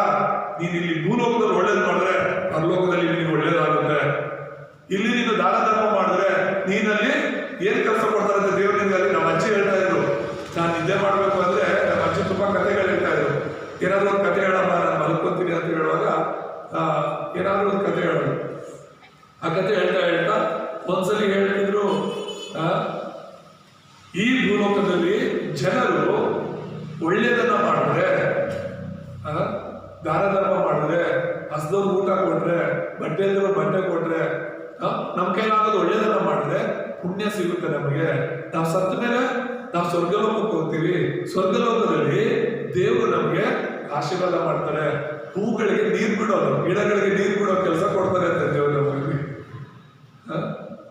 ನೀನು ಇಲ್ಲಿ ಭೂಲೋಕದಲ್ಲಿ ಒಳ್ಳೇದು ಮಾಡಿದ್ರೆ ಪರಲೋಕದಲ್ಲಿ ನಿನಗೆ ಒಳ್ಳೇದಾಗುತ್ತೆ. ಇಲ್ಲಿ ನೀನು ದಾನ ಧರ್ಮ ಮಾಡಿದ್ರೆ ನೀನಲ್ಲಿ ಏನ್ ಕೆಲಸ ಕೊಡ್ತಾರೆ ಅಂತ ದೇವರಲ್ಲಿ ನಮ್ಮ ಅಜ್ಜಿ ಹೇಳ್ತಾ ಇದ್ರು. ನಾನು ನಿದ್ದೆ ಮಾಡ್ಬೇಕು ಅಂದ್ರೆ ನಮ್ಮ ಅಜ್ಜಿ ತುಂಬಾ ಕಥೆಗಳು ಹೇಳ್ತಾ ಇದ್ರು. ಏನಾದ್ರು ಒಂದು ಕಥೆ ಹೇಳಮ್ಮ, ನಾನು ಮಲ್ಕೊಂತೀನಿ ಅಂತ ಹೇಳುವಾಗ ಏನಾದ್ರು ಒಂದು ಕಥೆ ಹೇಳೋದು. ಆ ಕಥೆ ಹೇಳ್ತಾ ಹೇಳ್ತಾ ಒಂದ್ಸಲಿ ಹೇಳ್ತಿದ್ರು, ಈ ಭೂಲೋಕದಲ್ಲಿ ಜನರು ಒಳ್ಳೆಯದನ್ನ ಮಾಡಿದ್ರೆ, ದಾನ ಧರ್ಮ ಮಾಡಿದ್ರೆ, ಹಸ್ದವ್ರು ಊಟ ಕೊಟ್ರೆ, ಬಟ್ಟೆ ಇದ್ರು ಬಟ್ಟೆ ಕೊಟ್ರೆ, ನಮ್ ಕೈಲಾಗೋದು ಒಳ್ಳೆಯದನ್ನ ಮಾಡಿದ್ರೆ ಪುಣ್ಯ ಸಿಗುತ್ತೆ ನಮಗೆ. ನಾವು ಸತ್ತ ಮೇಲೆ ನಾವು ಸ್ವರ್ಗಲೋಕಕ್ಕೆ ಹೋಗ್ತೀವಿ. ಸ್ವರ್ಗಲೋಕದಲ್ಲಿ ದೇವರು ನಮ್ಗೆ ಆಶೀರ್ವಾದ ಮಾಡ್ತಾರೆ. ಹೂಗಳಿಗೆ ನೀರು ಬಿಡೋದು, ಗಿಡಗಳಿಗೆ ನೀರು ಬಿಡೋ ಕೆಲಸ ಕೊಡ್ತಾರೆ ಅಂತ ದೇವರು ನಮಗೆ.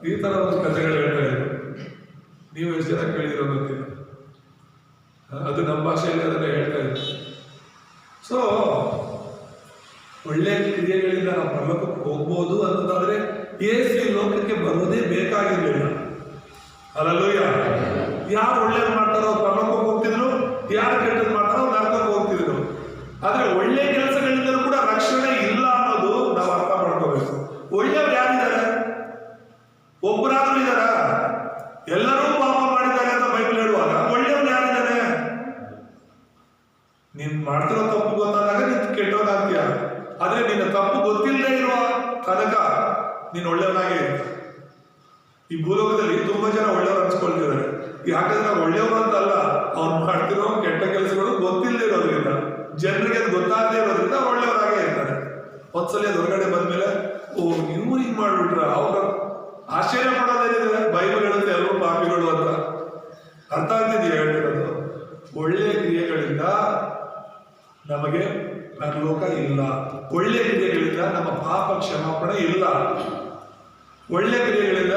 ಈ ತರ ಒಂದು ಕಥೆಗಳು ಹೇಳ್ತಾ ಇದ್ರು. ನೀವು ಎಷ್ಟು ಜನ ಕೇಳಿದಿರೋ ಗೊತ್ತಿಲ್ಲ. ಅದು ನಮ್ಮ ಭಾಷೆಯಲ್ಲಿ ಅದನ್ನ ಹೇಳ್ತಾ ಇದ್ರು. ಸೊ ಒಳ್ಳೆ ಕ್ರಿಯೆಗಳಿಂದ ನಾವು ಪರಲೋಕಕ್ಕೆ ಹೋಗ್ಬೋದು ಅನ್ನೋದಾದ್ರೆ ಯೇಸು ಈ ಲೋಕಕ್ಕೆ ಬರೋದೇ ಬೇಕಾಗಿರ್ಲಿಲ್ಲ. ಹಲ್ಲೆಲೂಯಾ. ಯಾರು ಒಳ್ಳೇದು ಮಾಡ್ತಾರೋ ಪರಲೋಕಕ್ಕೆ ಹೋಗ್ತಿದ್ರು, ಯಾರು ಕೆಟ್ಟದ್ದು ಮಾಡ್ತಾರೋ ನರಕಕ್ಕೆ ಹೋಗ್ತಿದ್ರು. ಆದ್ರೆ ಒಳ್ಳೆ ಕೆಲಸಗಳಿಂದಲೂ ಕೂಡ ರಕ್ಷಣೆ ಇಲ್ಲ ಅನ್ನೋದು ನಾವು ಅರ್ಥ ಮಾಡ್ಕೋಬೇಕು. ಒಳ್ಳೆಯವ್ರು ಯಾರಿದ್ದಾರೆ? ಒಬ್ಬರಾದ್ರೂ ಇದಾರ? ಎಲ್ಲರೂ ಪಾಪ ಮಾಡಿದ್ದಾರೆ ಅಂತ ಬೈಬಲ್ ಹೇಳುವಾಗ ಒಳ್ಳೆಯವ್ರು ಯಾರಿದ್ದಾರೆ? ನೀನ್ ಮಾಡ್ತಿರೋ ತಪ್ಪು ಗೊತ್ತಾದಾಗ ನೀನ್ ಕೆಟ್ಟವನಾಗ್ತೀಯ. ಆದ್ರೆ ನಿನ್ನ ತಪ್ಪು ಗೊತ್ತಿಲ್ಲದೆ ಇರುವ ತನಕ ನೀನು ಒಳ್ಳೆಯವನಾಗೇ ಇರ್ತೀಯ. ಈ ಭೂಲೋಕದಲ್ಲಿ ತುಂಬಾ ಜನ ಒಳ್ಳೆಯವರು ಅನ್ಸ್ಕೊಳ್ತಿದ್ದಾರೆ. ಯಾಕಂದ್ರೆ ಅವ್ರು ಒಳ್ಳೆಯವರು ಅಂತ ಅಲ್ಲ, ಅವ್ರು ಮಾಡ್ತಿರೋ ಕೆಟ್ಟ ಕೆಲಸಗಳು ಗೊತ್ತಿಲ್ಲದೆ ಇರೋದ್ರಿಂದ, ಜನರಿಗೆ ಅದು ಗೊತ್ತಾಗದೇ ಇರೋದ್ರಿಂದ ಒಳ್ಳೆಯವರಾಗೇ ಇರ್ತಾರೆ. ಒಂದ್ಸಲ ಹೊರಗಡೆ ಬಂದ್ಮೇಲೆ ಓ ಇವ್ರು ಹಿಂಗ್ ಮಾಡ್ಬಿಟ್ರ, ಅವ್ರ ಆಶ್ಚರ್ಯ ಪಡೋದೇನಿದೆ, ಬೈಬಲ್ ಹೇಳುತ್ತೆ ಎಲ್ಲರೂ ಪಾಪಿಗಳು ಅಂತ. ಅರ್ಥ ಆಗ್ತಿದೆಯಾ ಹೇಳ್ತಿರೋದು? ಒಳ್ಳೆಯ ಕ್ರಿಯೆಗಳಿಂದ ನಮಗೆ ಪರಲೋಕ ಇಲ್ಲ, ಒಳ್ಳೆಯ ಕ್ರಿಯೆಗಳಿಂದ ನಮ್ಮ ಪಾಪ ಕ್ಷಮಾಪಣೆ ಇಲ್ಲ, ಒಳ್ಳೆಯ ಕ್ರಿಯೆಗಳಿಂದ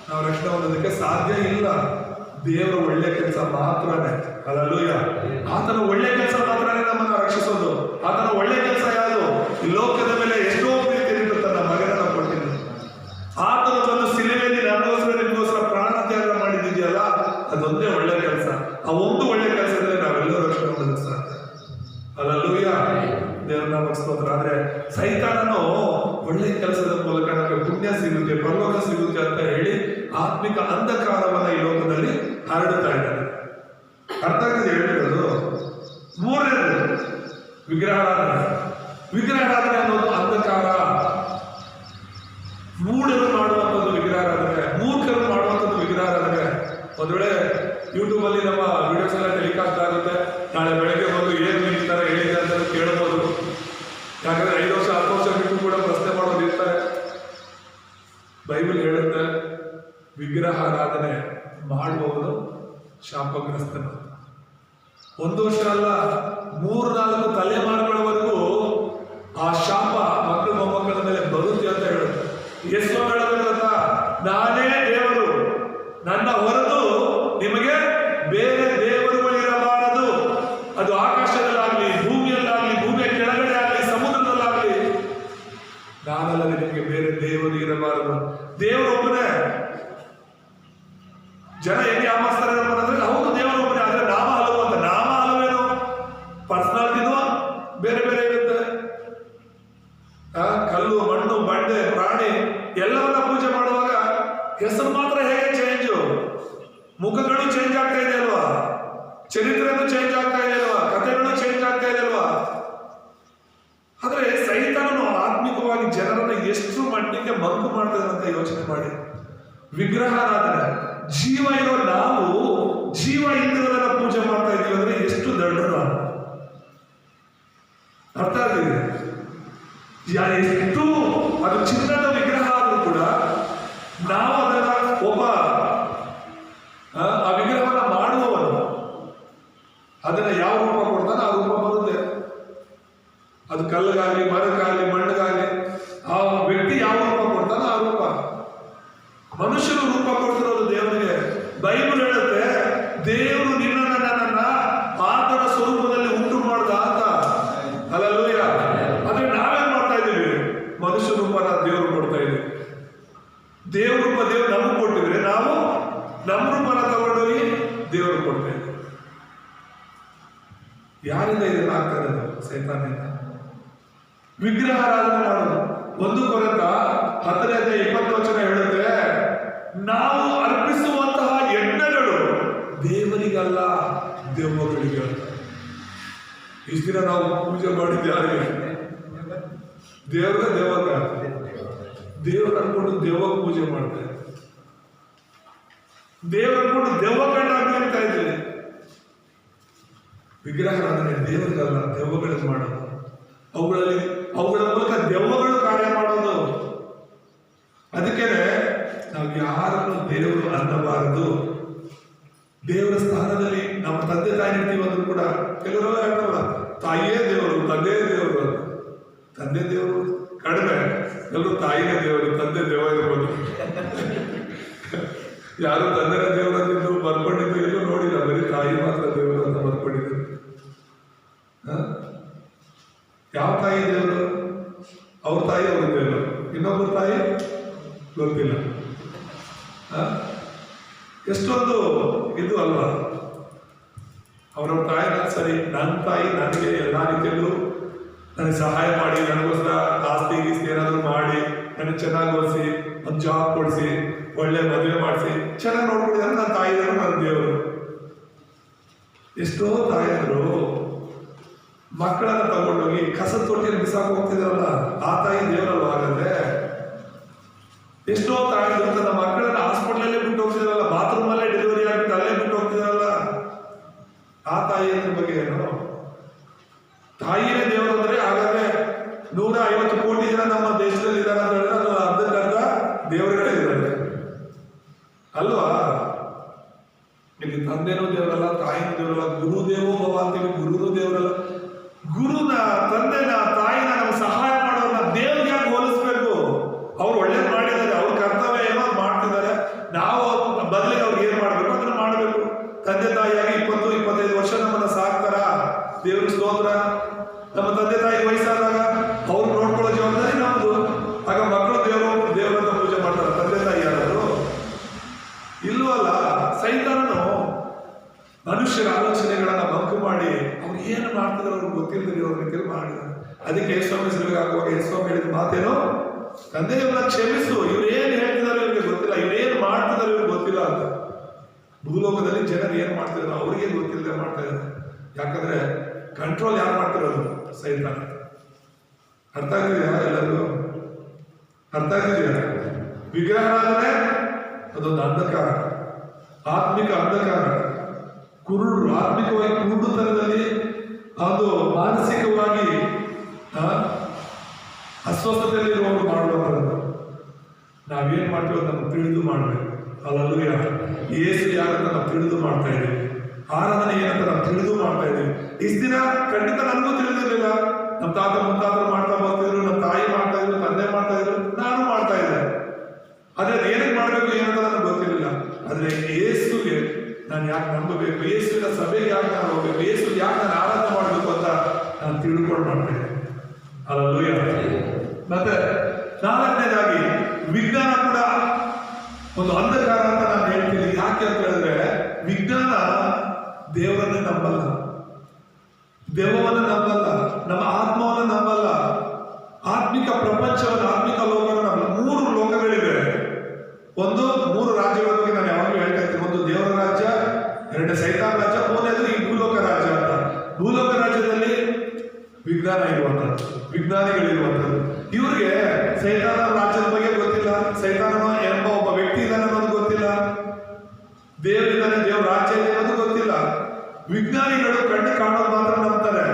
ನಾವು ರಕ್ಷಣೆ ಹೊಂದೋದಕ್ಕೆ ಸಾಧ್ಯ ಇಲ್ಲ. ದೇವರ ಒಳ್ಳೆ ಕೆಲಸ ಮಾತ್ರನೇ, ಹಲ್ಲೆಲೂಯಾ, ಆತನ ಒಳ್ಳೆ ಕೆಲಸ ಮಾತ್ರನೇ ನಮ್ಮನ್ನ ರಕ್ಷಿಸೋದು. ಆತನ ಒಳ್ಳೆ ಕೆಲಸ ಯಾವುದು? ಈ ಲೋಕದ ಮೇಲೆ ಎಷ್ಟೋ ಪ್ರೀತಿಯಿಂದ ತನ್ನ ಮಗನನ್ನ ಕೊಟ್ಟಿದ್ದು. ಆತನ ಒಂದು ಸಿಲುಬೆಯಲ್ಲಿ ನಮಗೋಸ್ಕರ ನಿಮಗೋಸ್ಕರ ಪ್ರಾಣ ತ್ಯಾಗ ಮಾಡಿದ್ಯಲ್ಲ, ಅದೊಂದೇ ಒಳ್ಳೆ ಕೆಲಸ. ಆ ಒಂದು ಒಳ್ಳೆ ಕೆಲಸದಲ್ಲಿ ನಾವೆಲ್ಲರೂ ರಕ್ಷಣೆ ಹೊಂದೋದಕ್ಕೆ ಸಾಧ್ಯ. ಹಲ್ಲೆಲೂಯಾ, ದೇವರ ನಾಮಕ್ಕೆ ಸ್ತೋತ್ರ. ಆದ್ರೆ ಸೈತಾನನು ಒಳ್ಳೆ ಕೆಲಸದ ಮೂಲಕ ನಮಗೆ ಪುಣ್ಯ ಸಿಗುತ್ತೆ, ಪರಲೋಕ ಸಿಗುತ್ತೆ ಅಂತ ಹೇಳಿ ಆತ್ಮಿಕ ಅಂಧಕಾರವನ್ನ ಈ ಲೋಕದಲ್ಲಿ ಹರಡುತ್ತಾ ಇದ್ದಾರೆ. ಅರ್ಥ ಆಗ್ತದೆ ಹೇಳ್ತಿರೋದು? ಮೂರನೇದು ವಿಗ್ರಹಾರಾಧನೆ. ವಿಗ್ರಹಾರಾಧನೆ ಅನ್ನೋದು ಅಂಧಕಾರ, ಮೂಢರು ಮಾಡುವಂಥದ್ದು ವಿಗ್ರಹಾರಾಧನೆ, ಮೂರ್ಖರು ಮಾಡುವಂಥದ್ದು ವಿಗ್ರಹಾರಾಧನೆ. ಒಂದ್ ವೇಳೆ ಯೂಟ್ಯೂಬ್ ಅಲ್ಲಿ ನಮ್ಮ ವಿಡಿಯೋಸ್ ಎಲ್ಲ ಟೆಲಿಕಾಸ್ಟ್ ಆಗುತ್ತೆ, ನಾಳೆ ಬೆಳಗ್ಗೆ ಬಂದು ಏನು ನಿಲ್ತಾರೆ ಹೇಳಿದೆ ಅಂತ ಕೇಳ್ಬೋದು. ಯಾಕಂದ್ರೆ 5 ವರ್ಷ 10 ವರ್ಷ ಬಿಟ್ಟು ಕೂಡ ಪ್ರಶ್ನೆ ಮಾಡೋದು ಇರ್ತಾರೆ. ಬೈಬಲ್ ಹೇಳುತ್ತೆ ವಿಗ್ರಹಾರಾಧನೆ ಮಾಡುವವನು ಶಾಪಗ್ರಸ್ತನು. 1 ವರ್ಷ ಅಲ್ಲ, 3-4 ತಲೆಮಾರುಗಳವರೆಗೂ ಆ ಶಾಪ ಮಕ್ಕಳು ಮೊಮ್ಮಕ್ಕಳ ಮೇಲೆ ಬರುತ್ತೆ ಅಂತ ಹೇಳುತ್ತೆ. ಎಷ್ಟು ಹೇಳಬೇಕಂತ, ನಾನೇ ದೇವರು, ನನ್ನ ಹೊರತು ನಿಮಗೆ ಬೇರೆ ದೇವರುಗಳಿರಬಾರದು. ಅದು ಆಕಾಶದಲ್ಲಾಗ್ಲಿ, ಭೂಮಿಯಲ್ಲಾಗ್ಲಿ, ಭೂಮಿಯ ಕೆಳಗಡೆ ಆಗ್ಲಿ, ಸಮುದ್ರದಲ್ಲಾಗ್ಲಿ, ನಾನಲ್ಲದೆ ನಿಮಗೆ ಬೇರೆ ದೇವರು ಇರಬಾರದು. ದೇವರೊಬ್ಬನೇ. ಜನ ಹೆಂಗೆ ಆಮಸ್ತಾರೆ ಅಂದ್ರೆ ಹೌದು ದೇವರೊಬ್ಬನೇ, ಆದ್ರೆ ನಾಮ ಹಲವು ಅಂತ. ನಾಮ ಹಲವೇನು? ಪರ್ಸನಾಲಿಟಿನೂ ಬೇರೆ ಬೇರೆ ಇರುತ್ತೆ. ಕಲ್ಲು, ಮಣ್ಣು, ಬಂಡೆ, ಪ್ರಾಣಿ ಎಲ್ಲವನ್ನ ಪೂಜೆ ಮಾಡುವಾಗ ಹೆಸರು ಮಾತ್ರ ಹೇಗೆ ಚೇಂಜು, ಮುಖಗಳು ಚೇಂಜ್ ಆಗ್ತಾ ಇದೆ ಅಲ್ವಾ, ಚರಿತ್ರೆನೂ ಚೇಂಜ್ ಆಗ್ತಾ ಇದೆ ಅಲ್ವಾ, ಕಥೆಗಳು ಚೇಂಜ್ ಆಗ್ತಾ ಇದೆ ಅಲ್ವಾ. ಆದ್ರೆ ಸೈತಾನನು ಆತ್ಮಿಕವಾಗಿ ಜನರನ್ನ ಎಷ್ಟು ಮಟ್ಟಿಗೆ ಮಂಕು ಮಾಡ್ತದೆ ಅಂತ ಯೋಚನೆ ಮಾಡಿ. ವಿಗ್ರಹಾರಾಧನೆ, ಜೀವ ಇರೋ ನಾವು ಜೀವ ಇಲ್ಲದವರನ್ನ ಪೂಜೆ ಮಾಡ್ತಾ ಇದೀವಿ ಅಂದ್ರೆ ಎಷ್ಟು ದೊಡ್ಡರು ನಾವು. ಅರ್ಥ ಆಗ್ತಿದೆ? ಎಷ್ಟು ಅದು ಚಿನ್ನದ ವಿಗ್ರಹ ಆದ್ರೂ ಕೂಡ ನಾವು ಅದನ್ನ ಒಬ್ಬ ಆ ವಿಗ್ರಹವನ್ನ ಮಾಡುವವನು ಅದನ್ನ ಯಾವ ರೂಪ ಕೊಡ್ತಾನೆ ಆ ರೂಪ ಬರುತ್ತೆ. ಅದು ಕಲ್ಲಿಗಾಗಲಿ, ಮರಕ್ಕಾಗಲಿ, ಮಣ್ಣಿಗಾಗಲಿ, ಆ ವ್ಯಕ್ತಿ ಯಾವ ರೂಪ ಕೊಡ್ತಾನೆ ಆ ರೂಪ. ಮನುಷ್ಯರು ರೂಪ ಕೊಡ್ತಿರೋದು ದೇವರಿಗೆ. ಬೈಬಲ್ ಹೇಳುತ್ತೆ ದೇವರು ನಿನ್ನನ್ನ ನನ್ನನ್ನ ಆತನ ಸ್ವರೂಪದಲ್ಲಿ ಉಂಟು ಮಾಡ್ದ ಅಂತ. ಹಲ್ಲೆಲೂಯಾ. ಆದ್ರೆ ನಾವೇನ್ ಮಾಡ್ತಾ ಇದ್ದೀವಿ? ಮನುಷ್ಯ ರೂಪನ ದೇವರು ಕೊಡ್ತಾ ಇದ್ದೀವಿ. ದೇವ್ರ ರೂಪ ದೇವ್ರು ನಮಗೆ ಕೊಟ್ಟಿದ್ರೆ ನಾವು ನಮ್ಮ ರೂಪನ ತಗೊಂಡೋಗಿ ದೇವರು ಕೊಡ್ತಾ ಇದ್ದೀವಿ. ಯಾರಿಂದ ಇದನ್ನ ಆಗ್ತಾ ಇರೋದು? ಸೈತಾನದಿಂದ. ವಿಗ್ರಹಾರಾಧನೆ ಮಾಡೋದು. 1 ಕೊರಿಂಥ 10:20 ಹೇಳುತ್ತೆ, ನಾವು ಅರ್ಪಿಸುವಂತಹ ಯಜ್ಞಗಳು ದೇವರಿಗಲ್ಲ ದೆವ್ವಗಳಿಗೆ ಅಂತ. ಇಷ್ಟು ದಿನ ನಾವು ಪೂಜೆ ಮಾಡಿದ್ದು ಯಾರಿಗೆ? ದೇವ್ರಿಗೆ, ದೇವರ ದೇವ್ರ ಅನ್ಕೊಂಡು ದೆವ್ವ ಪೂಜೆ ಮಾಡ್ತೇವೆ. ದೇವ್ರ ಅನ್ಕೊಂಡು ದೆವ್ವ ಕಂಡು ಆಗ್ತಾ ಇದ್ದೀವಿ. ವಿಗ್ರಹಾರಾಧನೆ ದೇವರಿಗಲ್ಲ, ದೆವ್ವಗಳಿಗೆ ಮಾಡೋದು. ಅವುಗಳ ಮೂಲಕ ದೆವ್ವಗಳು ಕಾರ್ಯ ಮಾಡೋದು. ಅದಕ್ಕೇನೆ ನಾವು ಯಾರನ್ನು ದೇವರು ಅನ್ನಬಾರದು. ದೇವರ ಸ್ಥಾನದಲ್ಲಿ ನಮ್ಮ ತಂದೆ ತಾಯಿ ಇರ್ತೀವಿ ಅಂದ್ರೂ ಕೂಡ ಕೆಲವರು ಹೇಳ್ತಾರಲ್ಲ, ತಾಯಿಯೇ ದೇವರು, ತಂದೆ ದೇವರು ಅಂತ. ತಂದೆ ದೇವರು ಕಡಿಮೆ, ಎಲ್ಲರೂ ತಾಯಿನೇ ದೇವರು, ತಂದೆ ದೇವ ಇರ್ಬೋದು. ಯಾರು ತಂದೆನ ದೇವರನ್ನು ಬರ್ಕೊಂಡಿದ್ದು ಎಲ್ಲೂ ನೋಡಿಲ್ಲ, ಬರೀ ತಾಯಿ ಮಾತ್ರ ದೇವರು ಅಂತ ಬರ್ಕೊಂಡಿದ್ರು. ಯಾವ ತಾಯಿ ದೇವರು? ಅವ್ರ ತಾಯಿ ಅವ್ರ ದೇವರು, ಇನ್ನೊಬ್ಬರ ತಾಯಿ ಗೊತ್ತಿಲ್ಲ. ಎಷ್ಟೊಂದು ಇದು ಅಲ್ವಾ? ಅವ್ರವ್ರ ತಾಯಿ ಸರಿ, ನನ್ನ ತಾಯಿ ನನಗೆ ಎಲ್ಲ ರೀತಿಯಲ್ಲೂ ನನಗೆ ಸಹಾಯ ಮಾಡಿ, ನನಗೋಸ್ಕರ ಆಸ್ತಿ ಗೀಸ್ತಿ ಏನಾದರೂ ಮಾಡಿ, ನನಗೆ ಚೆನ್ನಾಗಿ ಓದಿಸಿ, ಒಂದು ಜಾಬ್ ಕೊಡಿಸಿ, ಒಳ್ಳೆ ಮದುವೆ ಮಾಡಿಸಿ, ಚೆನ್ನಾಗಿ ನೋಡ್ಕೊಂಡಿದ್ದಾರೆ ನನ್ನ ತಾಯಿಯವರು, ನನ್ನ ದೇವರು. ಎಷ್ಟೋ ತಾಯಿಯವರು ಮಕ್ಕಳನ್ನ ತಗೊಂಡೋಗಿ ಕಸದ ತೊಟ್ಟಿಯಲ್ಲಿ ಬಿಸಾಕ ಹೋಗ್ತಿದಾರಲ್ಲ, ಆ ತಾಯಿ ದೇವರಲ್ಲ. ಹಾಗಾದ್ರೆ ಎಷ್ಟೋ ತಾಯಿಗಳು ತನ್ನ ಮಕ್ಕಳನ್ನ ಹಾಸ್ಪಿಟಲಲ್ಲೇ ಬಿಟ್ಟು ಹೋಗ್ತಿದಾರಲ್ಲ, ಬಾತ್ರೂಮ್ ಅಲ್ಲೇ ಡೆಲಿವರಿ ಆಗ್ಬಿಟ್ಟು ಅಲ್ಲೇ ಬಿಟ್ಟು ಹೋಗ್ತಿದಾರಲ್ಲ. ಆ ತಾಯಿಯ ಬಗ್ಗೆ ಏನು? ತಾಯಿಯೇ ದೇವರು ಅಂದ್ರೆ ಹಾಗಾದ್ರೆ 150 ಕೋಟಿ ಜನ ನಮ್ಮ ದೇಶದಲ್ಲಿ ಇದ್ದಾರೆ ಅಂತ ಹೇಳಿದ್ರೆ ಅದು ಅರ್ಧಕ್ಕರ್ಧ ದೇವರುಗಳೇ ಇದ್ದಾರೆ ಅಲ್ವಾ? ಇಲ್ಲಿ ತಂದೆನೂ ದೇವರಲ್ಲ, ತಾಯಿನೂ ದೇವರಲ್ಲ, ಗುರುದೇವೋ ಭವ ಅಂತೀವಿ, ಗುರುನೂ ದೇವರಲ್ಲ. ಗುರುನ, ತಂದೆನ, ತಾಯಿನ ನಾವು ಸಹಾಯ ಮಾಡೋರ್ನ ದೇವ್ರಿಗೆ ಯಾಕೆ ಹೋಲಿಸ್ಬೇಕು? ಅವ್ರು ಒಳ್ಳೇದು ಮಾಡಿದ್ದಾರೆ, ಅವ್ರ ಕರ್ತವ್ಯ ಏನೋ ಮಾಡ್ತಿದ್ದಾರೆ. ನಾವು ಬದಲಿಗೆ ಅವ್ರಿಗೆ ಏನ್ ಮಾಡ್ಬೇಕು ಅದನ್ನ ಮಾಡ್ಬೇಕು. ತಂದೆ ತಾಯಿಯಾಗಿ 20-25 ವರ್ಷ ನಮ್ಮನ್ನ ಸಾಕ್ತಾರ, ದೇವ್ರ ಸ್ತೋತ್ರ. ನಮ್ಮ ತಂದೆ ತಾಯಿ ವಯಸ್ಸಾದಾಗ ಅವ್ರು ನೋಡ್ಕೊಳ್ಳೋ ಜವಾಬ್ದಾರಿ ನಮ್ದು. ಆಗ ಮಕ್ಕಳು ದೇವರನ್ನ ಪೂಜೆ ಮಾಡ್ತಾರೆ, ತಂದೆ ತಾಯಿ ಯಾರಾದ್ರು ಇಲ್ವಲ್ಲ. ಸೈತಾನನು ಮನುಷ್ಯರ ಆಲೋಚನೆಗಳನ್ನ ಬಂಕು ಮಾಡಿ ಅವ್ರು ಏನು ಮಾಡ್ತಿದ್ರು ಅವ್ರಿಗೆ ಗೊತ್ತಿಲ್ಲದೆ ಅವ್ರ ರೀತಿಯಲ್ಲಿ ಮಾಡಿದ್ದಾರೆ. ಅದಕ್ಕೆ ಯೇಸುಸ್ವಾಮಿ ಸಿಲುಬೆಗೆ ಹಾಕುವಾಗ ಯೇಸುಸ್ವಾಮಿ ಹೇಳಿದ ಮಾತೇನು? ತಂದೆಯವ್ರನ್ನ ಕ್ಷಮಿಸು, ಇವ್ರು ಏನ್ ಹೇಳ್ತಿದಾರೋ ಇವ್ರಿಗೆ ಗೊತ್ತಿಲ್ಲ, ಇವ್ರೇನ್ ಮಾಡ್ತಿದಾರೋ ಇವ್ರಿಗೆ ಗೊತ್ತಿಲ್ಲ ಅಂತ. ಭೂಲೋಕದಲ್ಲಿ ಜನರು ಏನ್ ಮಾಡ್ತಿದ್ರು ಅವ್ರಿಗೆ ಗೊತ್ತಿಲ್ಲದೆ ಮಾಡ್ತಾ ಇದ್ದಾರೆ. ಯಾಕಂದ್ರೆ ಕಂಟ್ರೋಲ್ ಯಾರು ಮಾಡ್ತಿರೋದು? ಸೈತಾನ. ಅರ್ಥ ಆಗ್ತಿದೆಯಾ ಎಲ್ಲರಿಗೂ? ಅರ್ಥ ಆಗ್ತಿದೆಯಾ? ವಿಗ್ರಹಾರಾಧನೆ ಅದೊಂದು ಅಂಧಕಾರ, ಆತ್ಮಿಕ ಅಂಧಕಾರ. ಕುರುಡು, ಆತ್ಮಿಕವಾಗಿ ಕುರುಡುತನದಲ್ಲಿ, ಅದು ಮಾನಸಿಕವಾಗಿ ಅಸ್ವಸ್ಥತೆಯಲ್ಲಿರುವವರು ಮಾಡುವಂಥದ್ದು. ನಾವೇನ್ ಮಾಡ್ತೀವಿ ಅದನ್ನು ತಿಳಿದು ಮಾಡಬೇಕು. ಅಲ್ಲೂಯ ಯೇಸು ಯಾರಂತ ನಾವು ತಿಳಿದು ಮಾಡ್ತಾ ಇದ್ದೀವಿ, ಆರಾಧನೆ ಏನಂತ ನಾವು ತಿಳಿದು ಮಾಡ್ತಾ ಇದ್ದೀವಿ. ಇಷ್ಟು ದಿನ ಖಂಡಿತ ನನಗೂ ತಿಳಿದಿರಲಿಲ್ಲ. ನಮ್ಮ ತಾತ ಮುತ್ತಾತರು ಮಾಡ್ತಾ ಬರ್ತಿದ್ರು, ನಮ್ಮ ತಾಯಿ ಮಾಡ್ತಾ ಇದ್ರು, ತಂದೆ ಮಾಡ್ತಾ ಇದ್ರು, ನಾನು ಮಾಡ್ತಾ ಇದ್ದೆ. ಆದ್ರೆ ಏನಕ್ಕೆ ಮಾಡ್ಬೇಕು ಏನಂತ ನನಗೆ ಗೊತ್ತಿರಲಿಲ್ಲ. ಆದ್ರೆ ಯೇಸುಗೆ ನಾನು ಯಾಕೆ ನಂಬಬೇಕು, ಯೇಸುವಿನ ಸಭೆಗೆ ಯಾಕೆ ನಾನು ಹೋಗ್ಬೇಕು, ಯೇಸು ಯಾಕೆ ನಾನು ಆರಾಧನೆ ಮಾಡಬೇಕು ಅಂತ ನಾನು ತಿಳ್ಕೊಂಡು ಮಾಡ್ತೇನೆ. ಅಲ್ಲೂಯ. ಮತ್ತೆ 4ನೇದಾಗಿ ವಿಜ್ಞಾನ ಕೂಡ ಒಂದು ಅಂಧಕಾರ ಅಂತ ನಾನು ಹೇಳ್ತೀನಿ. ಯಾಕೆ ಅಂತ ಹೇಳಿದ್ರೆ ವಿಜ್ಞಾನ ದೇವರನ್ನೇ ನಂಬಲ್ಲ, ದೆವ್ವವನ್ನು ನಂಬಲ್ಲ, ನಮ್ಮ ಆತ್ಮವನ್ನು ನಂಬಲ್ಲ, ಆತ್ಮಿಕ ಪ್ರಪಂಚವನ್ನು, ಆತ್ಮಿಕ ಲೋಕವನ್ನು ನಂಬಲ್ಲ. 3 ಲೋಕಗಳಿವೆ. ಒಂದು 3 ರಾಜ್ಯಗಳ ಬಗ್ಗೆ ನಾನು ಯಾವಾಗಲೂ ಹೇಳ್ತಾ ಇರ್ತೀನಿ. ಒಂದು ದೇವರ ರಾಜ್ಯ, 2 ಸೈತಾನ ರಾಜ್ಯ, 3ನೇದು ಈ ಭೂಲೋಕ ರಾಜ್ಯ ಅಂತ. ಭೂಲೋಕ ರಾಜ್ಯದಲ್ಲಿ ವಿಜ್ಞಾನ ಇರುವಂಥದ್ದು, ವಿಜ್ಞಾನಿಗಳಿರುವಂಥದ್ದು. ಇವ್ರಿಗೆ ಸೈತಾನ ರಾಜ್ಯದ ಬಗ್ಗೆ ಗೊತ್ತಿಲ್ಲ, ಸೈತಾನ ಎಂಬ ಒಬ್ಬ ವ್ಯಕ್ತಿ ಇದ್ದಾನೆ ಅನ್ನೋದು ಗೊತ್ತಿಲ್ಲ, ದೇವರಿದ್ದಾನೆ, ದೇವ್ರ ರಾಜ್ಯ ಇದೆ ಅನ್ನೋದು ಗೊತ್ತಿಲ್ಲ. ವಿಜ್ಞಾನಿಗಳು ಕಣ್ಣು ಕಾಣೋದು ಮಾತ್ರ ನಂಬ್ತಾರೆ.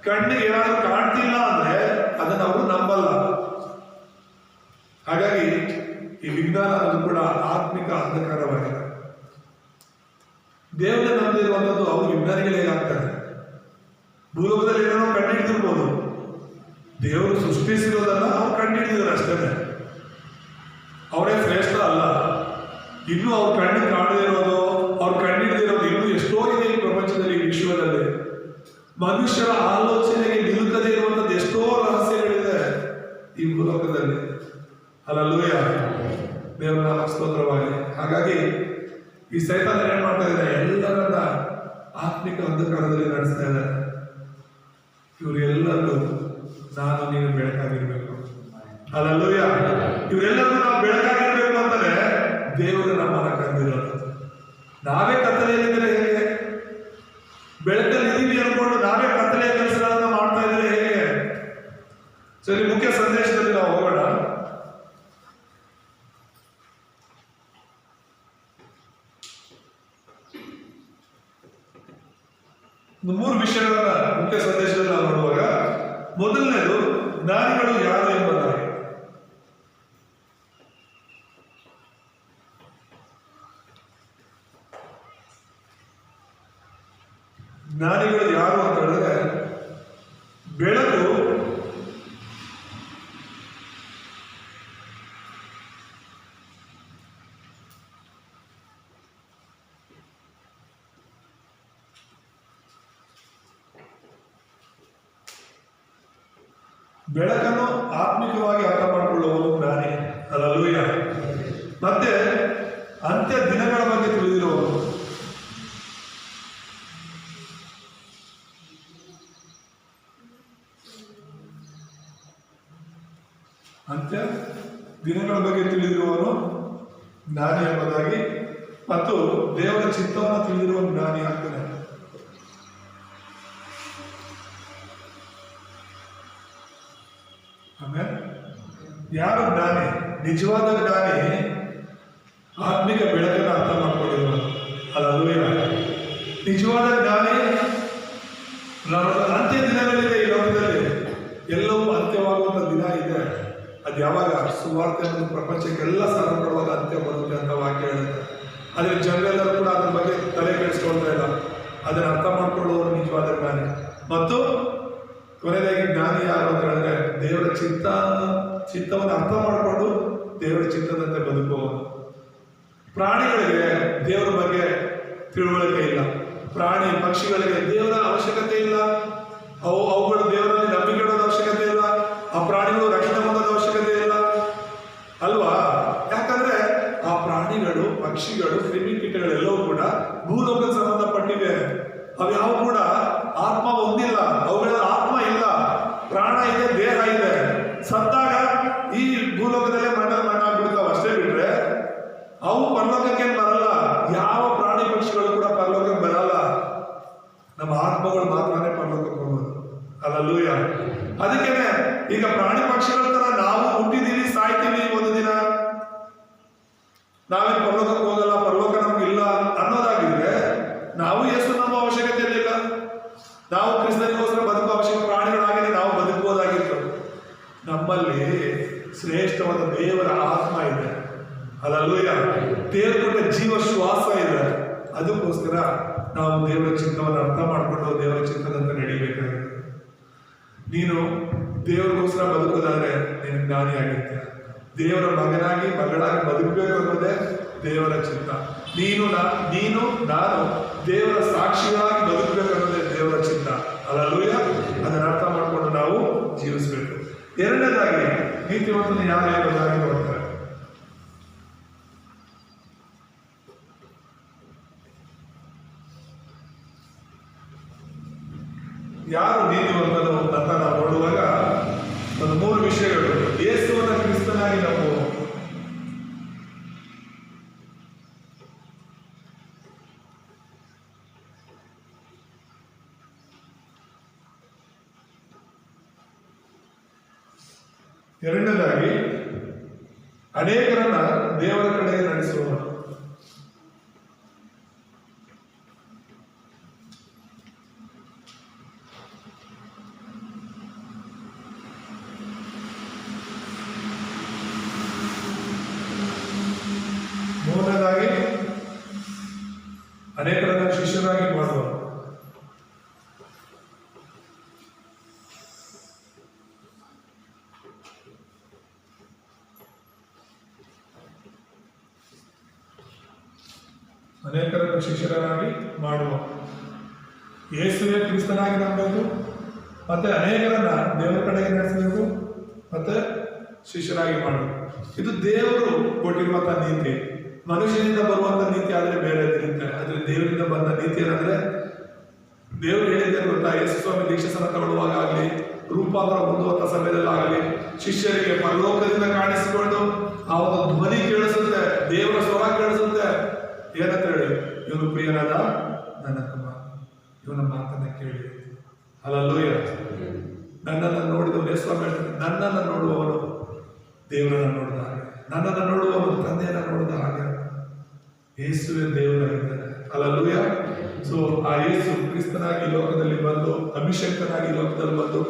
ಕಣ್ಣಿಗೆ ಏನಾದ್ರು ಕಾಣ್ತಿಲ್ಲ ಅಂದ್ರೆ ಅದನ್ನ ಅವರು ನಂಬಲ್ಲ. ಹಾಗಾಗಿ ಈ ವಿಜ್ಞಾನ ಅದು ಕೂಡ ಆತ್ಮಿಕ ಅಂಧಕಾರವಾಗಿದೆ. ದೇವರನ್ನ ನಂಬಿರುವಂಥದ್ದು ಅವರು ವಿಜ್ಞಾನಿಗಳು ಹೇಗಾಗ್ತಾರೆ? ಭೂಲೋಕದಲ್ಲಿ ಏನೋ ಕಂಡುಹಿಡಿದಿರ್ಬೋದು, ದೇವರು ಸೃಷ್ಟಿಸಿರೋದನ್ನ ಅವ್ರು ಕಂಡುಹಿಡಿದಿದ್ದಾರೆ ಅಷ್ಟೇ. ಅವರೇ ಶ್ರೇಷ್ಠ ಅಲ್ಲ. ಇನ್ನೂ ಅವ್ರ ಕಣ್ಣು ಕಾಣದಿರೋದು, ಅವ್ರು ಕಂಡುಹಿಡಿದಿರೋದು ಇನ್ನೂ ಎಷ್ಟೋ ಇದೆ ಈ ಪ್ರಪಂಚದಲ್ಲಿ, ಈ ವಿಶ್ವದಲ್ಲಿ. ಮನುಷ್ಯರ ಆಲೋಚನೆಗೆ ನಿಲುಕದೇ ಇರುವಂಥದ್ದು ಎಷ್ಟೋ ರಹಸ್ಯಗಳಿದೆ ಈ ಭೂಲೋಕದಲ್ಲಿ. ಅಲ್ಲೂಯ, ದೇವರ ನಾಮ ಸ್ತೋತ್ರವಾಗಿ. ಹಾಗಾಗಿ ಈ ಸೈತಾನ ಏನ್ ಮಾಡ್ತಾ ಇದ್ದಾರೆ? ಎಲ್ಲರನ್ನ ಆತ್ಮಿಕ ಅಂಧಕಾರದಲ್ಲಿ ನಡೆಸ್ತಾ ಇದ್ದಾರೆ. ಇವರೆಲ್ಲರೂ ನಾನು ನೀನು ಬೆಳಕಾಗಿರ್ಬೇಕು. ಅಲ್ಲೂಯ, ಇವರೆಲ್ಲರೂ ನಾವು ಬೆಳಕಾಗಿರ್ಬೇಕು ಅಂತಾನೆ ದೇವರು ನಮ್ಮನ್ನ ಕರೆದಿರೋದು. ನಾವೇ ಕತ್ತಲೆಯಲ್ಲಿದ್ರೆ ಹೇಗೆ? ಬೆಳಕಲ್ಲಿ ಇದೀವಿ ಅನ್ಕೊಂಡು ನಾವೇ ಕತ್ತಲೆಯ ಕೆಲಸಗಳನ್ನ ಮಾಡ್ತಾ ಇದ್ರೆ ಹೇಗೆ? ಸರಿ, ಮುಖ್ಯ ಸಂದೇಶದಲ್ಲಿ ನಾವು ಹೋಗೋಣ. ಒಂದು 3 ವಿಷಯಗಳನ್ನ ಮುಖ್ಯ ಸಂದೇಶದಲ್ಲಿ ನಾವು ನೋಡುವಾಗ, ಮೊದಲನೇದು ಜ್ಞಾನಿಗಳು ಯಾರು ಎಂಬುದಾಗಿ. ಜ್ಞಾನಿಗಳು ಯಾರು ಅಂತ ಹೇಳಿದ್ರೆ, ಬೆಳಕು ಬೆಳಕನ್ನು ಆತ್ಮಿಕವಾಗಿ ಅರ್ಥ ಮಾಡಿಕೊಳ್ಳುವವನು ಜ್ಞಾನಿ. ಅಲ್ಲೂಯ. ಮತ್ತೆ ಅಂತ್ಯ ದಿನಗಳ ಬಗ್ಗೆ ತಿಳಿದಿರುವವನು. ಅಂತ್ಯ ದಿನಗಳ ಬಗ್ಗೆ ತಿಳಿದಿರುವವನು ಜ್ಞಾನಿ ಎಂಬುದಾಗಿ, ಮತ್ತು ದೇವರ ಚಿತ್ತವನ್ನು ತಿಳಿದಿರುವ ಜ್ಞಾನಿ ಆಗ್ತಾನೆ. ಆಮೇಲೆ ಯಾರು ಜ್ಞಾನಿ? ನಿಜವಾದ ಜ್ಞಾನಿ ಆತ್ಮಿಕ ಬೆಳಕನ್ನು ಅರ್ಥ ಮಾಡ್ಕೊಂಡಿರೋದು. ಅಲ್ಲೂಯ್ಯ. ನಿಜವಾದ ಜ್ಞಾನಿ ಅಂತ್ಯ ದಿನಗಳಿದೆ ಈ ಲೋಕದಲ್ಲಿ, ಎಲ್ಲವೂ ಅಂತ್ಯವಾಗುವಂಥ ದಿನ ಇದೆ. ಅದು ಯಾವಾಗ? ಸುವಾರ್ತೆ ಅನ್ನೋದು ಪ್ರಪಂಚಕ್ಕೆಲ್ಲ ಸಾರಲ್ಪಡುವಾಗ ಅಂತ್ಯ ಬರುತ್ತೆ ಅಂತ ವಾಕ್ಯ ಹೇಳುತ್ತೆ. ಆದರೆ ಜನರೆಲ್ಲರೂ ಕೂಡ ಅದ್ರ ಬಗ್ಗೆ ತಲೆ ಕೆಡಿಸ್ಕೊಳ್ತಾ ಇಲ್ಲ. ಅದನ್ನು ಅರ್ಥ ಮಾಡ್ಕೊಳ್ಳೋರು ನಿಜವಾದ ಜ್ಞಾನಿ. ಮತ್ತು ಕೊನೆಯದಾಗಿ ಜ್ಞಾನಿ ಯಾರು ಅಂತ ಹೇಳಿದ್ರೆ ದೇವರ ಚಿತ್ತವನ್ನು ಅರ್ಥ ಮಾಡಿಕೊಂಡು ದೇವರ ಚಿತ್ತದಂತೆ ಬದುಕುವವರು. ಪ್ರಾಣಿಗಳಿಗೆ ದೇವರ ಬಗ್ಗೆ ತಿಳುವಳಿಕೆ ಇಲ್ಲ. ಪ್ರಾಣಿ ಪಕ್ಷಿಗಳಿಗೆ ದೇವರ ಅವಶ್ಯಕತೆ ಇಲ್ಲ. ಅವುಗಳು ದೇವರಲ್ಲಿ ನಂಬಿಕೆ ಇಡೋದ ಅವಶ್ಯಕತೆ ಇಲ್ಲ. ಆ ಪ್ರಾಣಿಗಳು ರಕ್ಷಣೆ ಹೊಂದೋದ ಅವಶ್ಯಕತೆ ಇಲ್ಲ ಅಲ್ವಾ? ಯಾಕಂದ್ರೆ ಆ ಪ್ರಾಣಿಗಳು, ಪಕ್ಷಿಗಳು, ಕ್ರಿಮಿಕೀಟಗಳೆಲ್ಲವೂ ಕೂಡ ಭೂಲೋಕಕ್ಕೆ ಸಂಬಂಧಪಟ್ಟಿವೆ. ಅವು ಯಾವ ಕೂಡ ಆತ್ಮ ಹೊಂದಿಲ್ಲ. ಅವುಗಳ ಆತ್ಮ ಇಲ್ಲ. ಪ್ರಾಣ ಇದೆ, ದೇಹ ಇದೆ. ಸತ್ತಾಗ ಈ ಭೂಲೋಕದಲ್ಲೇ ಮಣ್ಣಾಗ್ಬಿಡ್ತಾವ ಅಷ್ಟೇ ಬಿಟ್ರೆ ಅವು ಪರಲೋಕಕ್ಕೆ ಬರಲ್ಲ. ಯಾವ ಪ್ರಾಣಿ ಪಕ್ಷಿಗಳು ಕೂಡ ಪರಲೋಕಕ್ಕೆ ಬರಲ್ಲ. ನಮ್ಮ ಆತ್ಮಗಳು ಮಾತ್ರನೇ ಪರಲೋಕಕ್ಕೆ ಹೋಗೋದು. ಅಲ್ಲೂಯ್ಯ. ಅದಕ್ಕೇನೆ ಈಗ ಪ್ರಾಣಿ ಪಕ್ಷಿಗಳ ತರ ನಾವು ಹುಟ್ಟಿದೀವಿ, ಸಾಯ್ತೀವಿ ಒಂದು ದಿನ. ನಾವೇ ಪರಲೋಕಕ್ಕೆ ಹೋಗಲ್ಲ, ಪರಲೋಕ ನಮ್ಗೆ ಇಲ್ಲ ಅನ್ನೋದಾಗಿದ್ರೆ ನಾವು ಯೇಸು ನಮ್ಮ ಅವಶ್ಯಕತೆ ಇಲ್ಲ. ನಾವು ಕ್ರಿಸ್ತನಿಗೋಸ್ಕರ ಬದುಕುವ ಅವಶ್ಯಕ ಪ್ರಾಣಿಗಳಾಗಿದೆ ನಾವು ಬದುಕಬಹುದಾಗಿತ್ತು. ನಮ್ಮಲ್ಲಿ ಶ್ರೇಷ್ಠವಾದ ದೇವರ ಆತ್ಮ ಇದೆ. ಅಲ್ಲೂಯ್ಯ. ದೇವರ ಕೊಟ್ಟ ಜೀವ ಶ್ವಾಸ ಇದೆ. ಅದಕ್ಕೋಸ್ಕರ ನಾವು ದೇವರ ಚಿತ್ತವನ್ನು ಅರ್ಥ ಮಾಡಿಕೊಂಡು ದೇವರ ಚಿತ್ತದಂತೆ ನಡೀಬೇಕಾಗಿದೆ. ನೀನು ದೇವರಿಗೋಸ್ಕರ ಬದುಕೋದಾದ್ರೆ ನೀನು ಜ್ಞಾನಿಯಾಗಿರ್ತೀಯ. ದೇವರ ಮಗನಾಗಿ ಮಗಳಾಗಿ ಬದುಕಬೇಕು ಅನ್ನೋದೇ ದೇವರ ಚಿತ್ತ. ನೀನು ನಾನು ದೇವರ ಸಾಕ್ಷಿಯಾಗಿ ಬದುಕಬೇಕು ಅನ್ನೋದೇ ದೇವರ ಚಿತ್ತ. ಅಲ್ಲೂಯ್ಯ. ಅದನ್ನ ಅರ್ಥ ಮಾಡಿಕೊಂಡು ನಾವು ಜೀವಿಸಬೇಕು. ಎರಡನೇದಾಗಿ ನೀತಿವಂತನ ಯಾರು ಎಂಬುದಾಗಿ ನೋಡ್ತಾರೆ. ಯಾರು ನೀತಿವಂತನು ಅಂತ ನಾವು ನೋಡುವಾಗ ಒಂದು 3 ವಿಷಯಗಳು. ಯೇಸುವನ್ನ ಕ್ರಿಸ್ತನಾಗಿ ನಂಬುವ, ಎರಡನೇದಾಗಿ ಅನೇಕರನ್ನ ದೇವರ ಕಡೆಗೆ ನಡೆಸುವ, ಮೂರನೇದಾಗಿ ಅನೇಕರನ್ನ ಶಿಷ್ಯರಾಗಿ ಮಾಡುವ. ಅನೇಕರನ್ನು ಶಿಷ್ಯರಾಗಿ ಮಾಡುವ. ಯೇಸುವೇ ಕ್ರಿಸ್ತನಾಗಿ ನಂಬಬೇಕು, ಮತ್ತೆ ಅನೇಕರನ್ನ ದೇವರ ಕಡೆಗೆ ನಡೆಸಬೇಕು, ಮತ್ತೆ ಶಿಷ್ಯರಾಗಿ ಮಾಡಬೇಕು. ಇದು ದೇವರು ಕೊಟ್ಟಿರುವಂತಹ ನೀತಿ. ಮನುಷ್ಯನಿಂದ ಬರುವಂತ ನೀತಿ ಆದ್ರೆ ಬೇರೆ ಇರುತ್ತೆ. ಆದ್ರೆ ದೇವರಿಂದ ಬಂದ ನೀತಿ ಏನಂದ್ರೆ ದೇವರು ಹೇಳಿದ್ದೇನೆ ಗೊತ್ತಾ? ಯೇಸು ಸ್ವಾಮಿ ದೀಕ್ಷಾಸನ ತಗೊಳ್ಳುವಾಗ ಆಗಲಿ, ರೂಪಾಂತರ ಹೊಂದುವಂತ ಸಮಯದಲ್ಲಾಗಲಿ, ಶಿಷ್ಯರಿಗೆ ಪರಲೋಕದಿಂದ ಕಾಣಿಸಿಕೊಂಡು ಆ ಒಂದು ಧ್ವನಿ ಕೇಳಿಸುತ್ತೆ, ದೇವರ ಸ್ವರ ಕೇಳಿಸುತ್ತೆ. ಏನಂತ ಹೇಳಿ? ಇವನು ಪ್ರಿಯನಾದ ನನ್ನ ಕುಮಾರ, ಇವನ ಮಾತನ್ನ ಕೇಳಿ. ಅಲ್ಲೂಯ್ಯ. ನನ್ನನ್ನು ನೋಡಿದವನು ಸ್ವಾಮಿ ಹೇಳ್ತಾನೆ, ನನ್ನನ್ನು ನೋಡುವವನು ದೇವರನ್ನು ನೋಡಿದ ಹಾಗೆ, ನನ್ನನ್ನು ನೋಡುವವನು ತಂದೆಯನ್ನು ನೋಡಿದ ಹಾಗೆ. ಯೇಸುವೇ ದೇವರಾಗಿದ್ದಾನೆ. ಅಲ್ಲೂಯ್ಯ. ಸೊ ಆ ಯೇಸು ಕ್ರಿಸ್ತನಾಗಿ ಲೋಕದಲ್ಲಿ ಬಂದು, ಅಭಿಷೇಕನಾಗಿ ಲೋಕದಲ್ಲಿ ಬಂದು,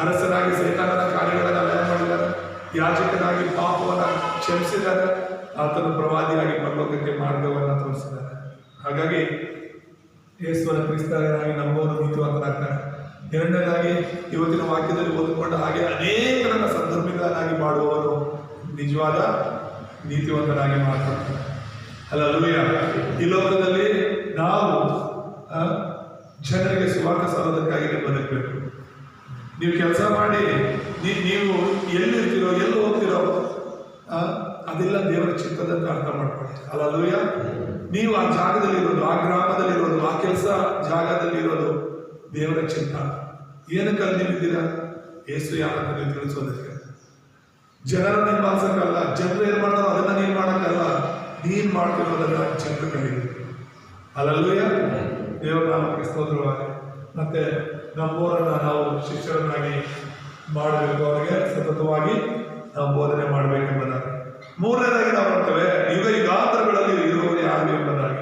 ಅರಸನಾಗಿ ಸೈತಾನನ ಕಾರ್ಯಗಳನ್ನು ಲಯ ಮಾಡಿದ್ದಾನೆ, ಯಾಜಕನಾಗಿ ಪಾಪವನ್ನು ಕ್ಷಮಿಸಿದ್ದಾನೆ, ಆತನು ಪ್ರವಾದಿಯಾಗಿ ಪರಲೋಕಕ್ಕೆ ಮಾರ್ಗವನ್ನು ತೋರಿಸಿದ್ದಾನೆ. ಹಾಗಾಗಿ ಯೇಸುವನ ಕ್ರಿಸ್ತನಾಗಿ ನಂಬುವನು ನೀತಿವಂತನಾಗ್ತಾನೆ. ಎರಡನೇದಾಗಿ ಇವತ್ತಿನ ವಾಕ್ಯದಲ್ಲಿ ಓದಿಕೊಂಡ ಹಾಗೆ ಅನೇಕರನ್ನ ಸಂದರ್ಭಗಳನ್ನಾಗಿ ಮಾಡುವವನು ನಿಜವಾದ ನೀತಿವಂತನಾಗಿ ಮಾತಾಡ್ತಾನೆ. ಅಲ್ಲೂಯ್ಯ. ಈ ಲೋಕದಲ್ಲಿ ನಾವು ಜನರಿಗೆ ಸುವಾರ್ತೆ ಸಾರೋದಕ್ಕಾಗಿ ಬದುಕಬೇಕು. ನೀವು ಕೆಲಸ ಮಾಡಿ ನೀವು ಎಲ್ಲಿರ್ತೀರೋ, ಎಲ್ಲಿ ಹೋಗ್ತಿರೋ, ಅದೆಲ್ಲ ದೇವರ ಚಿತ್ತದಂತ ಅರ್ಥ ಮಾಡ್ಕೊಳ್ಳಿ. ಅಲ್ಲೂಯ್ಯ. ನೀವು ಆ ಜಾಗದಲ್ಲಿರೋದು, ಆ ಗ್ರಾಮದಲ್ಲಿರೋದು, ಆ ಕೆಲಸ ಜಾಗದಲ್ಲಿರೋದು ದೇವರ ಚಿತ್ತ. ಏನಕ್ಕೆ ನೀವಿದ್ದೀರಾ? ಯೇಸು ಯಾರಂತ ನೀವು ತಿಳಿಸೋದಕ್ಕೆ. ಜನರನ್ನ ಹಿಂಬಾಲಿಸಕ್ಕಲ್ಲ, ಜನರು ಏನ್ ಮಾಡ್ತಾರೋ ಅದನ್ನ ನೀನ್ ಮಾಡಕ್ಕಲ್ಲ, ನೀನ್ ಮಾಡ್ತಿರೋದನ್ನ ಜನರು ಕಲಿಬೇಕು. ಅಲ್ಲೂಯ್ಯ. ದೇವರ ನಾಮಕ್ಕೆ ಸ್ತೋತ್ರವಾಗಿ. ಮತ್ತೆ ನಮ್ಮೂರನ್ನ ನಾವು ಶಿಷ್ಯರನ್ನಾಗಿ ಮಾಡಬೇಕು, ಅವರಿಗೆ ಸತತವಾಗಿ ನಾವು ಬೋಧನೆ ಮಾಡಬೇಕೆಂಬುದಾಗಿ ಮೂರನೇದಾಗಿ ನಾವು ನೋಡ್ತೇವೆ, ಯುಗ ಯುಗಾಂತರಗಳಲ್ಲಿ ಇರುವವರು ಯಾರು ಎಂಬುದಾಗಿ.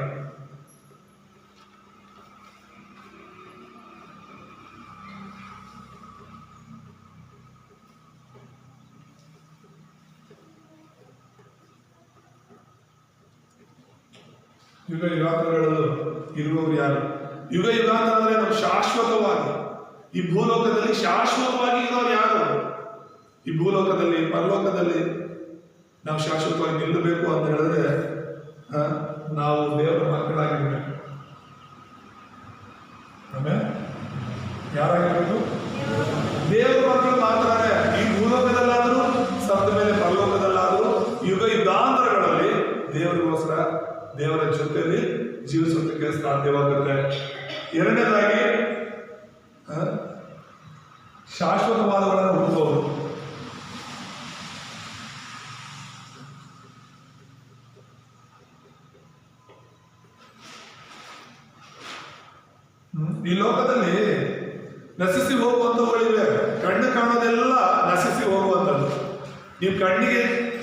ಯುಗ ಯುಗಾಂತರಗಳು ಇರುವವರು ಯಾರು? ಯುಗ ಯುಗಾಂತರ ಅಂದ್ರೆ ನಾವು ಶಾಶ್ವತವಾಗಿ ಈ ಭೂಲೋಕದಲ್ಲಿ ಶಾಶ್ವತವಾಗಿ ಇರೋರು ಯಾರು? ಈ ಭೂಲೋಕದಲ್ಲಿ ಪರಲೋಕದಲ್ಲಿ ನಾವು ಶಾಶ್ವತವಾಗಿ ನಿಲ್ಲಬೇಕು ಅಂತ ಹೇಳಿದ್ರೆ ನಾವು ದೇವರ ಮಕ್ಕಳಾಗಿರ್ಬೇಕು. ಆಮೇಲೆ ಯಾರಾಗಿರ್ಬೇಕು? ದೇವರ ಮಕ್ಕಳು ಮಾತ್ರನೇ. ಈ ಭೂಲೋಕದಲ್ಲಾದರೂ ಸತ್ತ ಮೇಲೆ ಪರಲೋಕದಲ್ಲಾದರೂ ಯುಗ ಯುಗಾಂತರಗಳಲ್ಲಿ ದೇವರಿಗೋಸ್ಕರ ದೇವರ ಜೊತೆಯಲ್ಲಿ ಜೀವಿಸೋದಕ್ಕೆ ಸಾಧ್ಯವಾಗುತ್ತೆ. ಎರಡನೇದಾಗಿ ಶಾಶ್ವತವಾದಗಳನ್ನು ಹುಡುಕಬಹುದು. ಈ ಲೋಕದಲ್ಲಿ ನಶಿಸಿ ಹೋಗುವಂಥವುಗಳಿವೆ. ಕಣ್ಣು ಕಾಣೋದೆಲ್ಲ ನಶಿಸಿ ಹೋಗುವಂಥದ್ದು.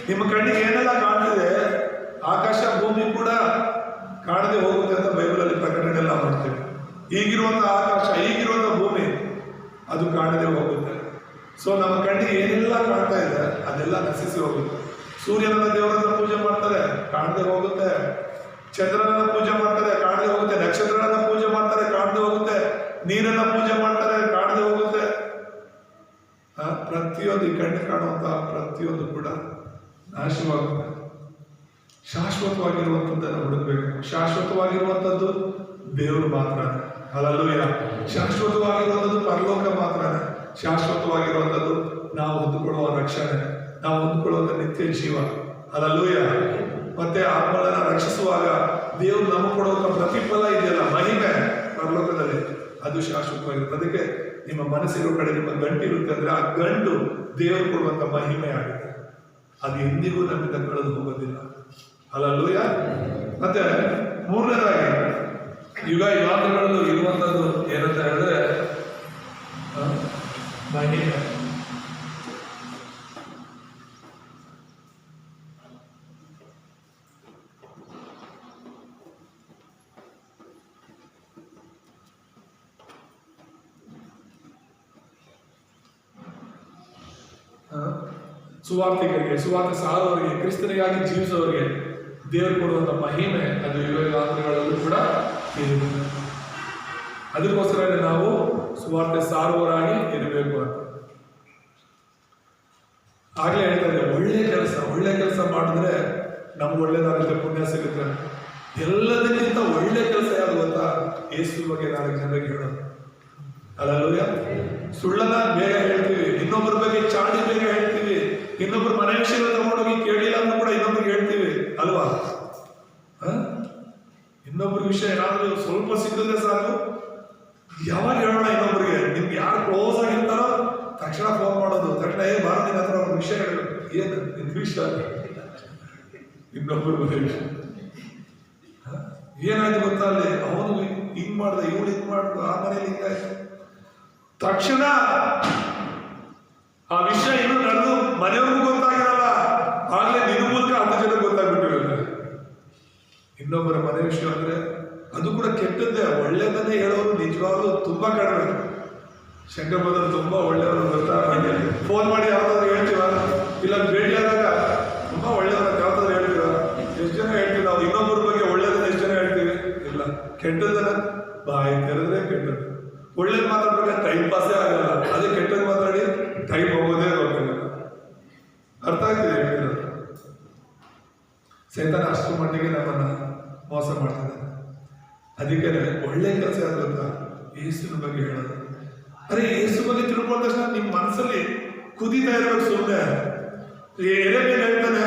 ನಿಮ್ಮ ಕಣ್ಣಿಗೆ ಏನೆಲ್ಲ ಕಾಣ್ತಿದೆ, ಆಕಾಶ ಭೂಮಿ ಕೂಡ ಕಾಣದೆ ಹೋಗುತ್ತೆ ಅಂತ ಬೈಬಲಲ್ಲಿ ಪ್ರಕಟಣೆ ಎಲ್ಲ ಮಾಡ್ತೇವೆ. ಈಗಿರುವಂತಹ ಆಕಾಶ, ಈಗಿರುವಂತಹ ಭೂಮಿ ಅದು ಕಾಣದೆ ಹೋಗುತ್ತೆ. ಸೊ ನಮ್ಮ ಕಣ್ಣಿಗೆ ಏನೆಲ್ಲ ಕಾಣ್ತಾ ಇದೆ ಅದೆಲ್ಲ ನಶಿಸಿ ಹೋಗುತ್ತೆ. ಸೂರ್ಯನ ದೇವರನ್ನ ಪೂಜೆ ಮಾಡ್ತಾರೆ, ಕಾಣದೆ ಹೋಗುತ್ತೆ. ಚಂದ್ರನನ್ನ ಪೂಜೆ ಮಾಡ್ತಾರೆ, ಕಾಣದೆ ಹೋಗುತ್ತೆ. ನಕ್ಷತ್ರಗಳನ್ನ ಪೂಜೆ ಮಾಡ್ತಾರೆ, ಕಾಣದೆ ಹೋಗುತ್ತೆ. ನೀರನ್ನ ಪೂಜೆ ಮಾಡ್ತಾರೆ, ಕಾಣದೆ ಹೋಗುತ್ತೆ. ಪ್ರತಿಯೊಂದು ಈ ಕಣ್ಣು ಕಾಣುವಂತಹ ಪ್ರತಿಯೊಂದು ಕೂಡ ನಾಶವಾಗುತ್ತೆ. ಶಾಶ್ವತವಾಗಿರುವಂಥದ್ದನ್ನು ಹುಡುಕಬೇಕು. ಶಾಶ್ವತವಾಗಿರುವಂಥದ್ದು ದೇವರು ಮಾತ್ರ. ಹಲ್ಲೆಲೂಯಾ. ಶಾಶ್ವತವಾಗಿರುವಂಥದ್ದು ಪರಲೋಕ ಮಾತ್ರ. ಶಾಶ್ವತವಾಗಿರುವಂಥದ್ದು ನಾವು ಹೊಂದಿಕೊಳ್ಳುವ ರಕ್ಷಣೆ, ನಾವು ಹೊಂದಿಕೊಳ್ಳುವಂಥ ನಿತ್ಯ ಜೀವ. ಹಲ್ಲೆಲೂಯಾ. ಮತ್ತೆ ಆತ್ಮಗಳನ್ನ ರಕ್ಷಿಸುವಾಗ ದೇವರು ನಮಗೆ ಕೊಡುವಂಥ ಪ್ರತಿಫಲ ಇದೆಯಲ್ಲ, ಮಹಿಮೆ ಪರಲೋಕದಲ್ಲಿ, ಅದು ಶಾಶ್ವತವಾಗಿರುತ್ತೆ. ಅದಕ್ಕೆ ನಿಮ್ಮ ಮನಸ್ಸಿರೋ ಕಡೆ ನಿಮ್ಮ ಗಂಟು ಇರುತ್ತೆ ಅಂದ್ರೆ ಆ ಗಂಟು ದೇವರು ಕೊಡುವಂಥ ಮಹಿಮೆ ಆಗುತ್ತೆ. ಅದು ಎಂದಿಗೂ ನಮ್ಮಿಂದ ಕಳೆದು ಹೋಗೋದಿಲ್ಲ. ಹಲ್ಲೆಲೂಯಾ. ಮತ್ತೆ ಮೂರನೇದಾಗಿ ಯುಗ ಯುಗಾಂತರಗಳಲ್ಲಿ ಇರುವಂಥದ್ದು ಏನಂತ ಹೇಳಿದ್ರೆ ಮಹಿಮೆ. ಸುವಾರ್ತಿಕರಿಗೆ, ಸುವಾರ್ತೆ ಸಾರುವವರಿಗೆ, ಕ್ರಿಸ್ತನಿಗಾಗಿ ಜೀವಿಸುವವರಿಗೆ ದೇವರು ಕೊಡುವಂಥ ಮಹಿಮೆ ಅದು ಯುಗ ಯುಗಾಂತರಗಳಲ್ಲೂ ಕೂಡ ಇರುತ್ತೆ. ಅದಕ್ಕೋಸ್ಕರ ನಾವು ಸುವಾರ್ತೆ ಸಾರುವವರಾಗಿ ಇರಬೇಕು ಅಂತ. ಆಗ್ಲೇ ಹೇಳ್ತಾ ಇದ್ದೆ, ಒಳ್ಳೆ ಕೆಲಸ ಮಾಡಿದ್ರೆ ನಮ್ಗೆ ಒಳ್ಳೇದಾಗುತ್ತೆ, ಪುಣ್ಯ ಸಿಗುತ್ತೆ. ಎಲ್ಲದಕ್ಕಿಂತ ಒಳ್ಳೆ ಕೆಲಸ ಯಾವುದು ಗೊತ್ತಾ? ಯೇಸು ಬಗ್ಗೆ 4 ಜನರಿಗೆ ಹೇಳೋದು. ಹಲ್ಲೆಲೂಯಾ. ಸುಳ್ಳನ್ನ ಬೇಗ ಹೇಳ್ತೀವಿ, ಇನ್ನೊಬ್ಬರ ಬಗ್ಗೆ ಚಾಡಿ ಬೇಗ ಹೇಳ್ತೀವಿ, ಇನ್ನೊಬ್ಬರ ಮನೆ ವಿಷಯಗಳು ತಗೊಂಡೋಗಿ ಕೇಳಿಲ್ಲ ಅಂದ್ರೂ ಕೂಡ ಇನ್ನೊಬ್ರಿಗೆ ಹೇಳ್ತೀವಿ ಅಲ್ವಾ? ಇನ್ನೊಬ್ಬರ ವಿಷಯ ಏನಾದ್ರೂ ಸ್ವಲ್ಪ ಸಿಕ್ಕಿದ್ರೆ ಸಾಕು, ಯಾವಾಗ ಹೇಳೋಣ ಇನ್ನೊಬ್ರಿಗೆ? ನಿಮ್ಗೆ ಯಾರು ಕ್ಲೋಸ್ ಆಗಿರ್ತಾರೋ ತಕ್ಷಣ ಫೋನ್ ಮಾಡೋದು, ತಕ್ಷಣ ಬಾರ ನಿನ್ನ ಹತ್ರ ಅವ್ರ ವಿಷಯ ಹೇಳಬೇಕು. ಏನು ನಿನ್ ವಿಷಯ? ಇನ್ನೊಬ್ಬರ ಮನೆ ವಿಷಯ ಏನಾಯ್ತು ಗೊತ್ತಾ? ಅಲ್ಲಿ ಅವನು ಹಿಂಗ್ ಮಾಡ್ದ, ಇವಳು ಹಿಂಗ್ ಮಾಡ್ದು, ಆ ಮನೇಲಿ ಹಿಂಗಾಯ್ತು. ತಕ್ಷಣ ಆ ವಿಷಯ ಇನ್ನೂ ನಡೆದು ಮನೆಯವ್ರಿಗೂ ಗೊತ್ತಾಗಿರಲ್ಲ, ಆಗ್ಲೇ ನಿನ್ನ ಮೂಲಕ 10 ಜನ ಗೊತ್ತಾಗ್ಬಿಟ್ಟಿರುತ್ತೆ. ಇನ್ನೊಬ್ಬರ ಮನೆ ವಿಷಯ ಅಂದ್ರೆ ಅದು ಕೂಡ ಕೆಟ್ಟದ್ದೇ. ಒಳ್ಳೆಯದನ್ನೇ ಹೇಳೋರು ನಿಜವಾಗ್ಲೂ ತುಂಬಾ ಕಡಿಮೆ. ಶಂಕರಬದ್ಧರು ತುಂಬಾ ಒಳ್ಳೆಯವರು ಗೊತ್ತಾ? ಫೋನ್ ಮಾಡಿ ಯಾವ್ದಾದ್ರು ಹೇಳ್ತೀವ, ಇಲ್ಲ ಭೇಟಿಯಾದಾಗ ತುಂಬಾ ಒಳ್ಳೆಯವ್ರ ಯಾವ್ದಾದ್ರು ಹೇಳ್ತೀವ? ಎಷ್ಟು ಜನ ಹೇಳ್ತೀವಿ ನಾವು ಇನ್ನೊಬ್ಬರ ಬಗ್ಗೆ ಒಳ್ಳೇದನ್ನ? ಎಷ್ಟು ಜನ ಹೇಳ್ತೀವಿ? ಇಲ್ಲ. ಕೆಟ್ಟದನ್ನ ಬಾಯಿ ತೆರೆದ್ರೆ ಕೆಟ್ಟದ್ದು. ಒಳ್ಳೇದು ಮಾತಾಡ್ಬೇಕಾದ್ರೆ ಟೈಮ್ ಪಾಸೇ ಆಗಲ್ಲ, ಅದೇ ಕೆಟ್ಟದ್ದು ಮಾತಾಡಿ ಟೈಮ್ ಹೋಗೋದೇ ಗೊತ್ತಿಲ್ಲ. ಅರ್ಥ ಆಗ್ತಿದೆ ಹೇಳ್ತಿರೋದು? ಸೈತಾನ ಅಷ್ಟು ಮಟ್ಟಿಗೆ ನಮ್ಮನ್ನ ಮೋಸ ಮಾಡ್ತಿದ್ದಾನೆ. ಅದಕ್ಕೆ ಒಳ್ಳೆ ಕೆಲಸ ಯಾವುದು ಗೊತ್ತಾ? ಯೇಸುವಿನ ಬಗ್ಗೆ ಹೇಳೋದು. ಅರೆ, ಯೇಸು ಬಗ್ಗೆ ತಿಳ್ಕೊಂಡ ತಕ್ಷಣ ನಿಮ್ಮ ಮನಸ್ಸಲ್ಲಿ ಕುದೀತಾ ಇರ್ಬೇಕು. ಸುಮ್ಮನೆ ಎರೆಮೇಲೆ ಹೇಳ್ತಾನೆ,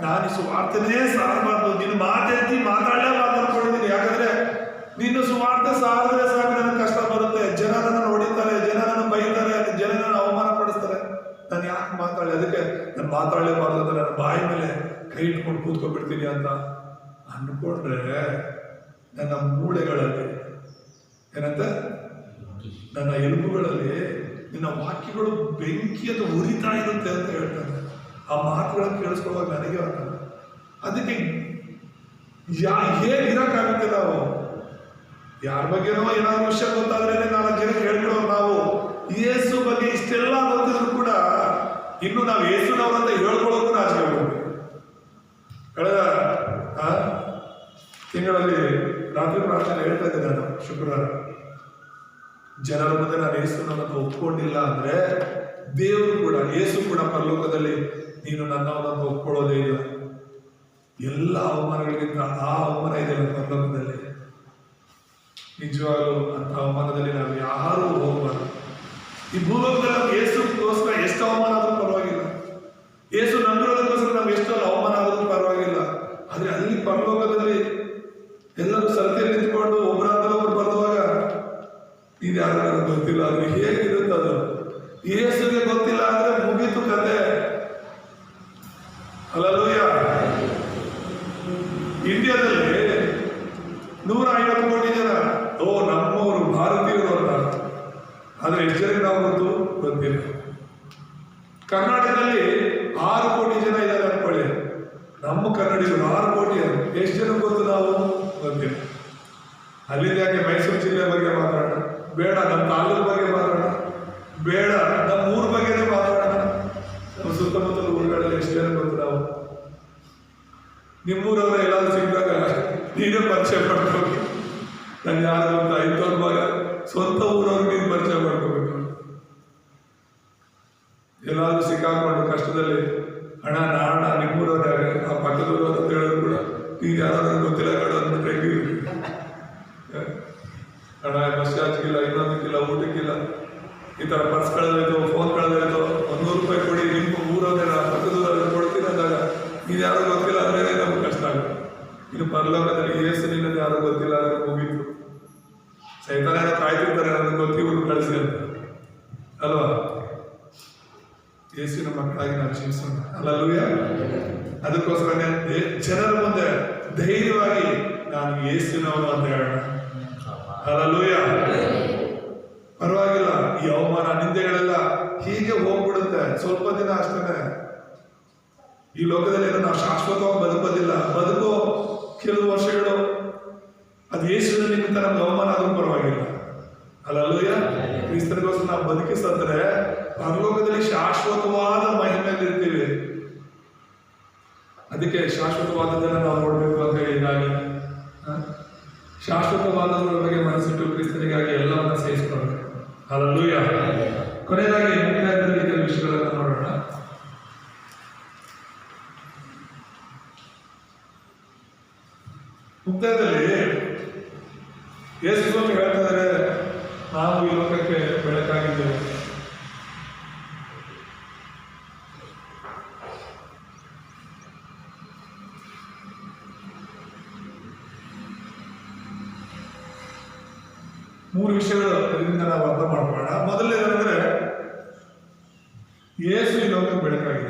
ನಾನು ಸುವಾರ್ತೆನೇ ಸಾರಬಾರ್ದು, ನಿನ್ನ ಮಾತೆತ್ತಿ ಮಾತಾಡಲೇ ಮಾತಾಡ್ಕೊಂಡಿದ್ದೀನಿ. ಯಾಕಂದ್ರೆ ನಿನ್ನ ಸುವಾರ್ತೆ ಸಾರಿದ್ರೆ ಸಾಕು ನನಗೆ ಕಷ್ಟ ಬರುತ್ತೆ. ಜನ ನನ್ನ ಹೊಡಿತಾರೆ, ಜನ ನನ್ನ ಬೈತಾರೆ, ಜನ ನನ್ನ ಅವಮಾನ ಪಡಿಸ್ತಾರೆ. ನಾನು ಯಾಕೆ ಮಾತಾಡಲಿ? ಅದಕ್ಕೆ ನಾನು ಮಾತಾಡಲೇಬಾರ್ದು ಅಂತ ನನ್ನ ಬಾಯಿ ಮೇಲೆ ಕೈ ಇಟ್ಕೊಂಡು ಕೂತ್ಕೊಂಡ್ಬಿಡ್ತೀನಿ ಅಂತ ಅಂದ್ಕೊಂಡ್ರೆ ನನ್ನ ಮೂಳೆಗಳಲ್ಲಿ ಏನಂತ, ನನ್ನ ಎಲುಬುಗಳಲ್ಲಿ ನಿನ್ನ ವಾಕ್ಯಗಳು ಬೆಂಕಿ ಅಂತ ಉರಿತಾ ಇರುತ್ತೆ ಅಂತ ಹೇಳ್ತಾನೆ. ಆ ಮಾತುಗಳನ್ನು ಕೇಳಿಸ್ಕೊಳ್ಳುವಾಗ ನನಗೆ ಆಗ್ತದೆ. ಅದಕ್ಕೆ ಹೇಗಿರಕ್ಕಾಗುತ್ತೆ? ನಾವು ಯಾರ ಬಗ್ಗೆನೋ ಏನಾದ್ರು ವಿಷಯ ಗೊತ್ತಾದ್ರೆ 4 ಜನಕ್ಕೆ ಹೇಳ್ಕೊಳ್ಳೋರು. ನಾವು ಯೇಸು ಬಗ್ಗೆ ಇಷ್ಟೆಲ್ಲ ಗೊತ್ತಿದ್ರು ಕೂಡ ಇನ್ನು ನಾವು ಯೇಸುನವರಂತ ಹೇಳ್ಕೊಳ್ಳೋದು ನಾಚಿಕೆ ಆಗುತ್ತೆ. ಕಳೆದ ತಿಂಗಳಲ್ಲಿ ರಾತ್ರಿ ಪ್ರಾರ್ಥನೆ ಹೇಳ್ತಾ ಇದ್ದೆ ನಾನು, ಶುಕ್ರವಾರ. ಜನರ ಮುಂದೆ ನಾನು ಯೇಸುನವರನ್ನು ಒಪ್ಕೊಂಡಿಲ್ಲ ಅಂದ್ರೆ ದೇವರು ಕೂಡ, ಯೇಸು ಕೂಡ ಪರಲೋಕದಲ್ಲಿ ನೀನು ನನ್ನವನನ್ನು ಒಪ್ಕೊಳ್ಳೋದೇ ಇಲ್ಲ. ಎಲ್ಲ ಅವಮಾನಗಳಿಗಿಂತ ಆ ಅವಮಾನ ಇದೆಯಲ್ಲ ಪರಲೋಕದಲ್ಲಿ, ನಿಜವಾಗಲೂ ಅಂತ ಅವಮಾನದಲ್ಲಿ ನಾವು ಯಾರೂ ಹೋಗಬಾರ್ದು. ಈ ಭೂಲೋಕದಲ್ಲಿ ಯೇಸುಗೋಸ್ಕರ ಎಷ್ಟು ಅವಮಾನ ಆದ್ರೂ ಪರವಾಗಿಲ್ಲ, ಯೇಸು ನಂಬಿರೋದಕ್ಕೋಸ್ಕರ ನಾವು ಎಷ್ಟು ಅವಮಾನ ಆದ್ರೂ ಪರವಾಗಿಲ್ಲ. ಆದ್ರೆ ಅಲ್ಲಿ ಪರಲೋಕದಲ್ಲಿ ಎಲ್ಲರೂ ಸರತಿಯಲ್ಲಿ ನಿಂತ್ಕೊಂಡು ಒಬ್ಬರಾದ್ರೂ ಬರುವಾಗ ಇದು ಯಾರು ಗೊತ್ತಿಲ್ಲ, ಅದು ಹೇಗಿರುತ್ತೆ ಅದು ಯೇಸುಗೆ ಗೊತ್ತಿಲ್ಲ ಅಂದ್ರೆ ಮುಗೀತು ಕತೆ. ಹಲ್ಲೆಲೂಯ. ಇಂಡಿಯಾದಲ್ಲಿ 150 ಕೋಟಿ ಜನ ನಮ್ಮವರು ಭಾರತೀಯರು ಅಂತ, ಆದ್ರೆ ಎಷ್ಟು ಜನಕ್ಕೆ ನಾವು ಗೊತ್ತಿಲ್ಲ. ಕರ್ನಾಟಕದಲ್ಲಿ 6 ಕೋಟಿ ಜನ ಇದ್ದಾರೆ ಅನ್ಕೊಳ್ಳಿ, ನಮ್ಮ ಕನ್ನಡಿಗರು 6 ಕೋಟಿ. ಎಷ್ಟು ಜನ ಗೊತ್ತು ನಾವು ಗೊತ್ತಿಲ್ಲ. ಅಲ್ಲಿಂದ ಯಾಕೆ ಮೈಸೂರು ಜಿಲ್ಲೆ ಬಗ್ಗೆ ಮಾತಾಡೋಣ ಬೇಡ, ನಮ್ಮ ತಾಲೂಕು ಬಗ್ಗೆ ಮಾತಾಡೋಣ ಬೇಡ, ನಮ್ಮ ಊರ ಬಗ್ಗೆನೇ ಮಾತಾಡೋಣ. ನಮ್ಮ ಸುತ್ತಮುತ್ತಲ ಊರುಗಳಲ್ಲಿ ಎಷ್ಟು ಜನ ಗೊತ್ತು ನಾವು? ನಿಮ್ಮೂರವರ ಎಲ್ಲಾದ್ರೂ ಸಿಕ್ಕಿದಾಗ ನೀನೇ ಪರಿಚಯ ಮಾಡ್ಕೋಬೇಕು. ನಾನು ಯಾರು ಅಂತ ಇಂಥವ್ರ ಭಾಗ ಸ್ವಂತ ಊರವ್ರಿಗೆ ನೀನು ಪರಿಚಯ ಮಾಡ್ಕೋಬೇಕು. ಎಲ್ಲಾದ್ರೂ ಸಿಕ್ಕಾಕೊಂಡು ಕಷ್ಟದಲ್ಲಿ ಅಣ್ಣ ನಾಣ ನಿಮ್ಮೂರವ್ರೆ ಆ ಪಕ್ಕದೂರು ಅಂತ ಹೇಳಿದ್ರು ಕೂಡ ನೀನು ಯಾರಾದ್ರೂ ಗೊತ್ತಿಲ್ಲ ಕಡೆ ಅಂದ್ಬಿಟ್ರೆ ಹೆಂಗಿರ್ಬೇಕು? ಅಣ್ಣ ಬಸ್ ಚಾರ್ಜ್ಗಿಲ್ಲ, ಇನ್ನೊಂದಕ್ಕಿಲ್ಲ, ಊಟಕ್ಕಿಲ್ಲ, ಈ ಥರ ಪರ್ಸ್ ಕಳೆದೋಯ್ತು, ಫೋನ್ ಕಳೆದೋಯ್ತು, 100 ರೂಪಾಯಿ ಕೊಡಿ, ನಿಮ್ಮ ಊರವ್ರೆ ಪಕ್ಕದೂರಲ್ಲಿ ಕೊಡ್ತೀನಿ ಅಂದಾಗ ನೀನು ಯಾರೋ ಗೊತ್ತಿಲ್ಲ ಅಂದ್ರೆ ನಮ್ಗೆ ಕಷ್ಟ ಆಗುತ್ತೆ. ಇನ್ನು ಪರಲೋಕದಲ್ಲಿ ಯೇಸು ನಿನ್ನದು ಯಾರೋ ಗೊತ್ತಿಲ್ಲ ಅಂದ್ರೆ ಮುಗೀತು. ಸೈತಾನ ಏನೋ ಕಾಯ್ತಿರ್ತಾರೆ ನನಗೆ ಗೊತ್ತಿವ್ರು ಕಳಿಸಿ ಅಂತ ಅಲ್ವಾ? ಯೇಸುವಿನ ಮಕ್ಕಳಾಗಿ ನಾವು ಜೀವಿಸೋಣ. ಹಲ್ಲೆಲೂಯಾ. ಅದಕ್ಕೋಸ್ಕರನೇ ಜನರ ಮುಂದೆ ಧೈರ್ಯವಾಗಿ ನಾನು ಯೇಸುವಿನವನು ಅಂತ ಹೇಳೋಣ. ಹಲ್ಲೆಲೂಯಾ. ಪರವಾಗಿಲ್ಲ, ಈ ಅವಮಾನ ನಿಂದೆಗಳೆಲ್ಲ ಹೀಗೆ ಹೋಗ್ಬಿಡುತ್ತೆ, ಸ್ವಲ್ಪ ದಿನ ಅಷ್ಟೇ. ಈ ಲೋಕದಲ್ಲಿ ನಾವು ಶಾಶ್ವತವಾಗಿ ಬದುಕೋದಿಲ್ಲ, ಬದುಕೋ ಕೆಲವು ವರ್ಷಗಳು. ಅದು ಯೇಸುವಿನ ನಿಮಿತ್ತ ನಮ್ಗೆ ಅವಮಾನ ಆದ್ರೂ ಪರವಾಗಿಲ್ಲ. ಹಲ್ಲೆಲೂಯಾ. ಕ್ರಿಸ್ತನಿಗೋಸ್ಕರ ನಾವು ಬದುಕಿಸಿದ್ರೆ ಪರಲೋಕದಲ್ಲಿ ಶಾಶ್ವತವಾದ ಮಹಿಮೆಯಲ್ಲಿರ್ತೀವಿ. ಅದಕ್ಕೆ ಶಾಶ್ವತವಾದದನ್ನ ನಾವು ನೋಡ್ಬೇಕು ಅಂತ ಹೇಳಿದಾಗ ಶಾಶ್ವತವಾದದ್ರ ಬಗ್ಗೆ ಮನಸ್ಸಿಟ್ಟು ಕ್ರಿಸ್ತನಿಗಾಗಿ ಎಲ್ಲವನ್ನ ಸಹಿಸಿಕೊಳ್ಳಬೇಕು. ಹಲ್ಲೆಲೂಯಾ. ಕೊನೆಯದಾಗಿ ಮುಖ್ಯದಲ್ಲಿ ಕೆಲವು ವಿಷಯಗಳನ್ನು ನೋಡೋಣ. ಮುಕ್ತಾಯದಲ್ಲಿ ಯೇಸು ಸ್ವಾಮಿ ಹೇಳ್ತಾ ಇದ್ದಾರೆ, ನಾವು ಈ ಲೋಕಕ್ಕೆ ಬೆಳಕಾಗಿದ್ದೇವೆ. ಮೂರು ವಿಷಯಗಳು ಇದರಿಂದ ನಾವು ಅರ್ಥ ಮಾಡ್ಕೊಳ್ಳೋಣ. ಮೊದಲನೇದಂದ್ರೆ ಯೇಸು ಈ ಲೋಕಕ್ಕೆ ಬೆಳಕಾಗಿದೆ.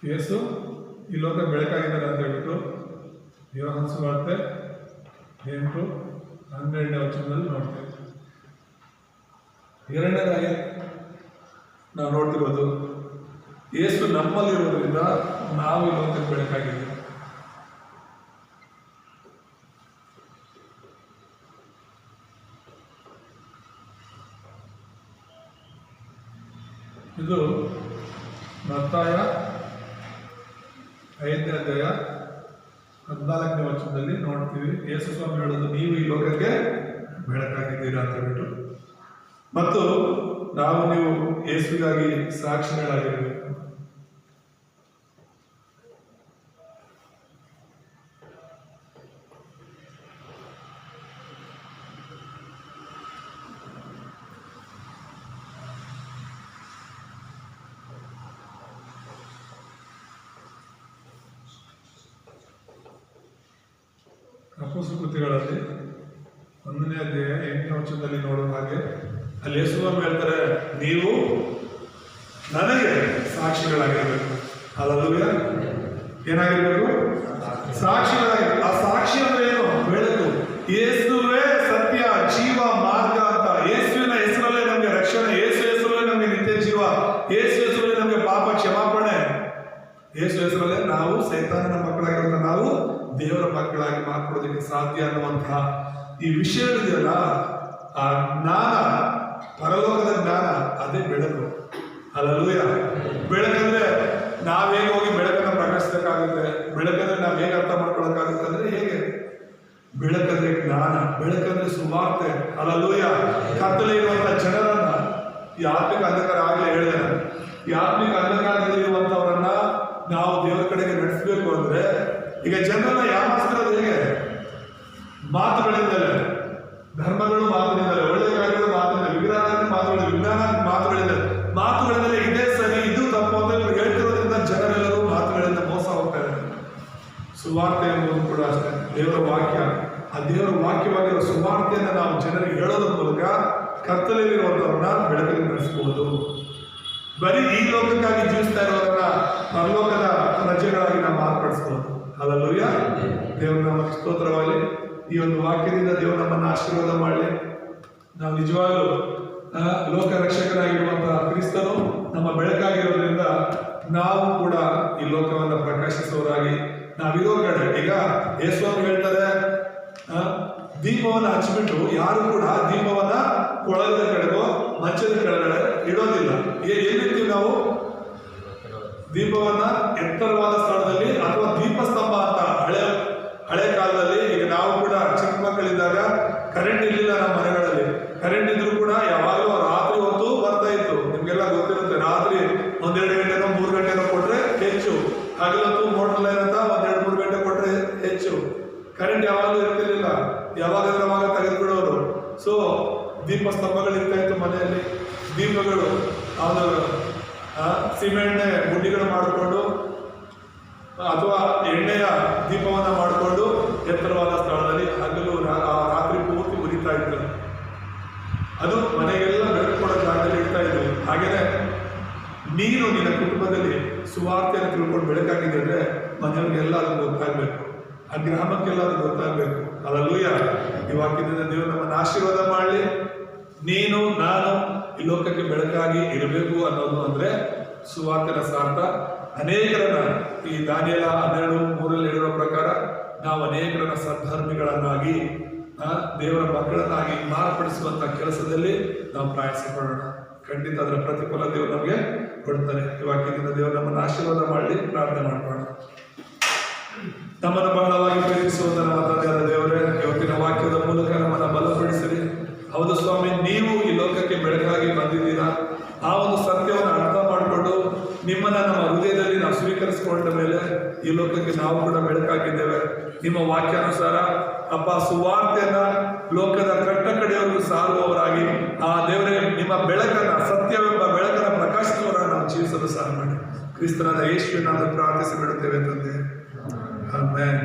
ಯೇಸು ಈ ಲೋಕ ಬೆಳಕಾಗಿದ್ದಾರೆ ಅಂತ ಹೇಳ್ಬಿಟ್ಟು ಯೋಹಾನ ಸುವಾರ್ತೆ 8:12 ವಚನದಲ್ಲಿ ನೋಡ್ತೇವೆ. ಎರಡನೇದಾಗಿ ನಾವು ನೋಡ್ತಿರೋದು ಯೇಸು ನಮ್ಮಲ್ಲಿರೋದ್ರಿಂದ ನಾವು ಈ ಲೋಕಕ್ಕೆ ಬೆಳಕಾಗಿದ್ದೀವಿ. ಇದು ಮತ್ತಾಯ 5ನೇ ಅಧ್ಯಾಯ 14ನೇ ವಚನದಲ್ಲಿ ನೋಡ್ತೀವಿ. ಯೇಸು ಸ್ವಾಮಿ ಹೇಳೋದು, ನೀವು ಈ ಲೋಕಕ್ಕೆ ಬೆಳಕಾಗಿದ್ದೀರಾ ಅಂತ ಹೇಳ್ಬಿಟ್ಟು. ಮತ್ತು ನೀವು ಯೇಸುಗಾಗಿ ಸಾಕ್ಷಿಗಳಾಗಿರಬೇಕು. ಅಪೊಸ್ತಲರ ಕೃತ್ಯಗಳಲ್ಲಿ 1ನೇ ಅಧ್ಯಾಯ 8ನೇ ವಚನದಲ್ಲಿ ನೋಡುವ ಹಾಗೆ ಅಲ್ಲಿ ಯೇಸು ಸ್ವಾಮಿ ಹೇಳ್ತಾರೆ, ನೀವು ನನಗೆ ಸಾಕ್ಷಿಗಳಾಗಿರ್ಬೇಕು. ಹಲ್ಲೆಲೂಯಾ. ಏನಾಗಿರ್ಬೇಕು? ಸಾಕ್ಷಿಗಳಾಗಿ. ಆ ಸಾಕ್ಷಿ ಅಂದ್ರೆ ಏನು? ಬೆಳಕು. ಯೇಸುವೇ ಸತ್ಯ, ಜೀವ, ಮಾರ್ಗ ಅಂತ. ಯೇಸುವಿನ ಹೆಸರಲ್ಲೇ ನಮಗೆ ರಕ್ಷಣೆ, ಯೇಸು ಹೆಸರಲ್ಲೇ ನಮಗೆ ನಿತ್ಯ ಜೀವ, ಯೇಸು ಹೆಸರಲ್ಲೇ ನಮಗೆ ಪಾಪ ಕ್ಷಮಾಪಣೆ, ಯೇಸು ಹೆಸರಲ್ಲೇ ನಾವು ಸೈತಾನನ ಮಕ್ಕಳಾಗಿರುವಂತ ನಾವು ದೇವರ ಮಕ್ಕಳಾಗಿ ಮಾಡ್ಕೊಳ್ಳೋದಕ್ಕೆ ಸಾಧ್ಯ ಅನ್ನುವಂತಹ ಈ ವಿಷಯಗಳಿದೆಯಲ್ಲ, ಆ ಜ್ಞಾನ, ಪರಲೋಕದ ಜ್ಞಾನ, ಅದೇ ಬೆಳಕು. ಹಲ್ಲೆಲೂಯಾ. ಬೆಳಕಂದ್ರೆ ನಾವ್ ಹೇಗೆ ಹೋಗಿ ಬೆಳಕನ್ನ ಪ್ರಕಾಶಿಸಕ್ಕಾಗುತ್ತೆ? ಬೆಳಕಂದ್ರೆ ನಾವ್ ಹೇಗೆ ಅರ್ಥ ಮಾಡ್ಕೊಳಕ್ಕಾಗುತ್ತೆ ಅಂದ್ರೆ ಹೇಗೆ? ಬೆಳಕಂದ್ರೆ ಜ್ಞಾನ, ಬೆಳಕಂದ್ರೆ ಸುವಾರ್ತೆ. ಹಲ್ಲೆಲೂಯಾ. ಕತ್ತಲೆ ಇರುವಂತ ಜನರನ್ನ, ಈ ಆತ್ಮಿಕ ಅಂಧಕಾರ ಆಗ್ಲೇ ಹೇಳಿದೆ, ಈ ಆತ್ಮಿಕ ಅಂಧಕಾರದಲ್ಲಿ ಇರುವಂತವರನ್ನ ನಾವು ದೇವರ ಕಡೆಗೆ ನಡೆಸಬೇಕು ಅಂದ್ರೆ, ಈಗ ಜನರನ್ನ ಯಾಮಾರಿಸ್ತಿರೋದು ಹೇಗೆ? ಮಾತುಗಳಿಂದಲೇ. ಧರ್ಮಗಳು ಮಾತುಗಳಿಂದಲೇ, ಒಳ್ಳೆಯ ಕಾರ್ಯಗಳು ಮಾತುಗಳಿಂದ, ವಿಜ್ಞಾನ ಮಾತುಗಳು, ವಿಜ್ಞಾನ ಮಾತುಗಳಿಂದಲೇ ಇದೇ ಸರಿ ಇದು ತಪ್ಪು ಅಂತ ಇವ್ರು ಹೇಳ್ತಿರೋದ್ರಿಂದ ಜನರೆಲ್ಲರೂ ಮಾತುಗಳಿಂದ ಮೋಸ ಹೋಗ್ತಾ ಇದ್ದಾರೆ. ಸುವಾರ್ತೆ ಎಂಬುದು ಕೂಡ ಅಷ್ಟೇ, ದೇವರ ವಾಕ್ಯ. ಆ ದೇವರ ವಾಕ್ಯವಾಗಿರೋ ಸುವಾರ್ತೆಯನ್ನು ನಾವು ಜನರಿಗೆ ಹೇಳೋದ್ರ ಮೂಲಕ ಕತ್ತಲೆಯಲ್ಲಿರುವಂಥವ್ರನ್ನ ಬೆಳಕಿಗೆ ನಡೆಸಬಹುದು. ಬರೀ ಈ ಲೋಕಕ್ಕಾಗಿ ಜೀವಿಸ್ತಾ ಇರೋರನ್ನ ಪರಲೋಕದ ಪ್ರಜೆಗಳಾಗಿ ನಾವು ಮಾರ್ಪಡಿಸಬಹುದು. ಹಲ್ಲೆಲೂಯಾ. ದೇವರು ನಮಗೆ ಸ್ತೋತ್ರವಾಗಲಿ. ಈ ಒಂದು ವಾಕ್ಯದಿಂದ ದೇವರು ನಮ್ಮನ್ನು ಆಶೀರ್ವಾದ ಮಾಡಲಿ. ನಾವು ನಿಜವಾಗಲೂ ಲೋಕ ರಕ್ಷಕರಾಗಿರುವಂತಹ ಕ್ರಿಸ್ತನು ನಮ್ಮ ಬೆಳಕಾಗಿರೋದ್ರಿಂದ ನಾವು ಕೂಡ ಈ ಲೋಕವನ್ನು ಪ್ರಕಾಶಿಸುವವರಾಗಿ ನಾವಿರೋ ಕಡೆ. ಈಗ ಯೇಸುವನ್ನು ಹೇಳ್ತಾರೆ, ದೀಪವನ್ನು ಹಚ್ಚಿಬಿಟ್ಟು ಯಾರು ಕೂಡ ದೀಪವನ್ನ ಕೊಳದ ಕಡೆಗೋ ಮಂಚದ ಕೆಳಗಡೆ ಇಡೋದಿಲ್ಲ. ಎಲ್ಲಿರ್ತೀವಿ ನಾವು? ದೀಪವನ್ನ ಎತ್ತರವಾದ ಸ್ಥಳದಲ್ಲಿ, ಅಥವಾ ದೀಪಸ್ತಂಭ ಅಂತ ಹಳೆ ಕಾಲದಲ್ಲಿ. ಈಗ ನಾವು ಕೂಡ ಚಿಕ್ಕ ಮಕ್ಕಳಿದ್ದಾಗ ಕರೆಂಟ್ ಇರಲಿಲ್ಲ ನಮ್ಮ ಮನೆಗಳಲ್ಲಿ. ಕರೆಂಟ್ ಇದ್ರು ಕೂಡ ಯಾವಾಗಲೂ ರಾತ್ರಿ ಹೊತ್ತು ಬರ್ತಾ ಇತ್ತು. ನಿಮ್ಗೆಲ್ಲ ಗೊತ್ತಿರುತ್ತೆ, ರಾತ್ರಿ 1-2 ಗಂಟೆನೋ 3 ಗಂಟೆನೋ ಕೊಟ್ರೆ ಹೆಚ್ಚು, ಹಗಲೊತ್ತು ಮೋಟರ್ ಲೈನ್ ಅಂತ 1-2-3 ಗಂಟೆ ಕೊಟ್ರೆ ಹೆಚ್ಚು. ಕರೆಂಟ್ ಯಾವಾಗಲೂ ಇರ್ತಿರ್ಲಿಲ್ಲ, ಯಾವಾಗಾದ್ರೂ ಅವಾಗ ತೆಗೆದುಬಿಡೋರು. ಸೊ ದೀಪಸ್ತಂಭಗಳು ಇರ್ತಾ ಇತ್ತು ಮನೆಯಲ್ಲಿ. ದೀಪಗಳು ಅವನು ಸಿಮೆಂಟ್ ಗುಡ್ಡಿಗಳು ಮಾಡಿಕೊಂಡು ಅಥವಾ ಎಣ್ಣೆಯ ದೀಪವನ್ನ ಮಾಡಿಕೊಂಡು ಎತ್ತರವಾದ ಸ್ಥಳದಲ್ಲಿ ಹಗಲು ರಾತ್ರಿ ಪೂರ್ತಿ ಉರಿತಾ ಇತ್ತು. ಅದು ಮನೆಗೆಲ್ಲ ಬೆಳಕು ಕೊಡೋ ಜಾಗದಲ್ಲಿ ಇಡ್ತಾ ಇದ್ವಿ. ಹಾಗೇನೆ ನೀನು ನಿನ್ನ ಕುಟುಂಬದಲ್ಲಿ ಸುವಾರ್ತೆಯನ್ನು ತಿಳ್ಕೊಂಡು ಬೆಳಕಾಗಿದೆ ಅಂದ್ರೆ ಮನೆಯವ್ರಿಗೆಲ್ಲ ಅದು ಗೊತ್ತಾಗಬೇಕು, ಆ ಗ್ರಾಮಕ್ಕೆಲ್ಲ ಅದು ಗೊತ್ತಾಗಬೇಕು. ಹಲ್ಲೆಲೂಯಾ. ಈ ವಾಕ್ಯದಿಂದ ದೇವರು ನಮ್ಮನ್ನು ಆಶೀರ್ವಾದ ಮಾಡಲಿ. ನೀನು ನಾನು ಈ ಲೋಕಕ್ಕೆ ಬೆಳಕಾಗಿ ಇರಬೇಕು ಅನ್ನೋದು ಅಂದ್ರೆ ಸುವಾರ್ತೆನ ಸಾರ್ಥ. ಅನೇಕರನ್ನ, ಈ ದಾನಿಯೇಲ 12:3 ಹೇಳಿರೋ ಪ್ರಕಾರ ನಾವು ಅನೇಕರನ್ನ ಸದ್ಧರ್ಮಿಗಳನ್ನಾಗಿ, ದೇವರ ಮಕ್ಕಳನ್ನಾಗಿ ಮಾರ್ಪಡಿಸುವಂತ ಕೆಲಸದಲ್ಲಿ ನಾವು ಪ್ರಯಾಸ ಪಡೋಣ. ಖಂಡಿತ ಅದರ ಪ್ರತಿಫಲ ದೇವರು ನಮಗೆ ಕೊಡ್ತಾರೆ. ಈ ವಾಕ್ಯದಿಂದ ದೇವರು ನಮ್ಮನ್ನು ಆಶೀರ್ವಾದ ಮಾಡಲಿ. ಪ್ರಾರ್ಥನೆ ಮಾಡ್ಕೊಳ್ಳೋಣ. ನಮ್ಮನ್ನು ಬಹಳವಾಗಿ ಪ್ರೀತಿಸುವಂತ ನಮ್ಮ ತಂದೆಯಾದ ದೇವರೇ, ಇವತ್ತಿನ ವಾಕ್ಯದ ಮೂಲಕ ನಮ್ಮನ್ನು ಬಲಪಡಿಸಿರಿ. ಹೌದು ಸ್ವಾಮಿ, ನೀವು ಈ ಲೋಕಕ್ಕೆ ಬೆಳಕಾಗಿ ಬಂದಿದ್ದೀರಾ. ಆ ಒಂದು ಸತ್ಯವನ್ನು ಅರ್ಥ ಮಾಡಿಕೊಂಡು ನಿಮ್ಮನ್ನ ನಮ್ಮ ಹೃದಯದಲ್ಲಿ ನಾವು ಸ್ವೀಕರಿಸಿಕೊಂಡ ಮೇಲೆ ಈ ಲೋಕಕ್ಕೆ ನಾವು ಕೂಡ ಬೆಳಕಾಗಿದ್ದೇವೆ. ನಿಮ್ಮ ವಾಕ್ಯಾನುಸಾರ ಅಪ್ಪ, ಸುವಾರ್ತೆಯನ್ನ ಲೋಕದ ಕಟ್ಟ ಕಡೆಯವರೆಗೂ ಸಾರುವವರಾಗಿ ಆ ದೇವರೇ ನಿಮ್ಮ ಬೆಳಕನ್ನ, ಸತ್ಯವೆಂಬ ಬೆಳಕನ್ನ ಪ್ರಕಾಶಿಸುವವರಾಗಿ ನಾವು ಜೀವಿಸಲು ಸಹಾಯ ಮಾಡಿ. ಕ್ರಿಸ್ತನಾದ ಯೇಸುವಿನ ಪ್ರಾರ್ಥಿಸಿ ಬಿಡುತ್ತೇವೆ ತಂದೆ. ಆಮೆನ್.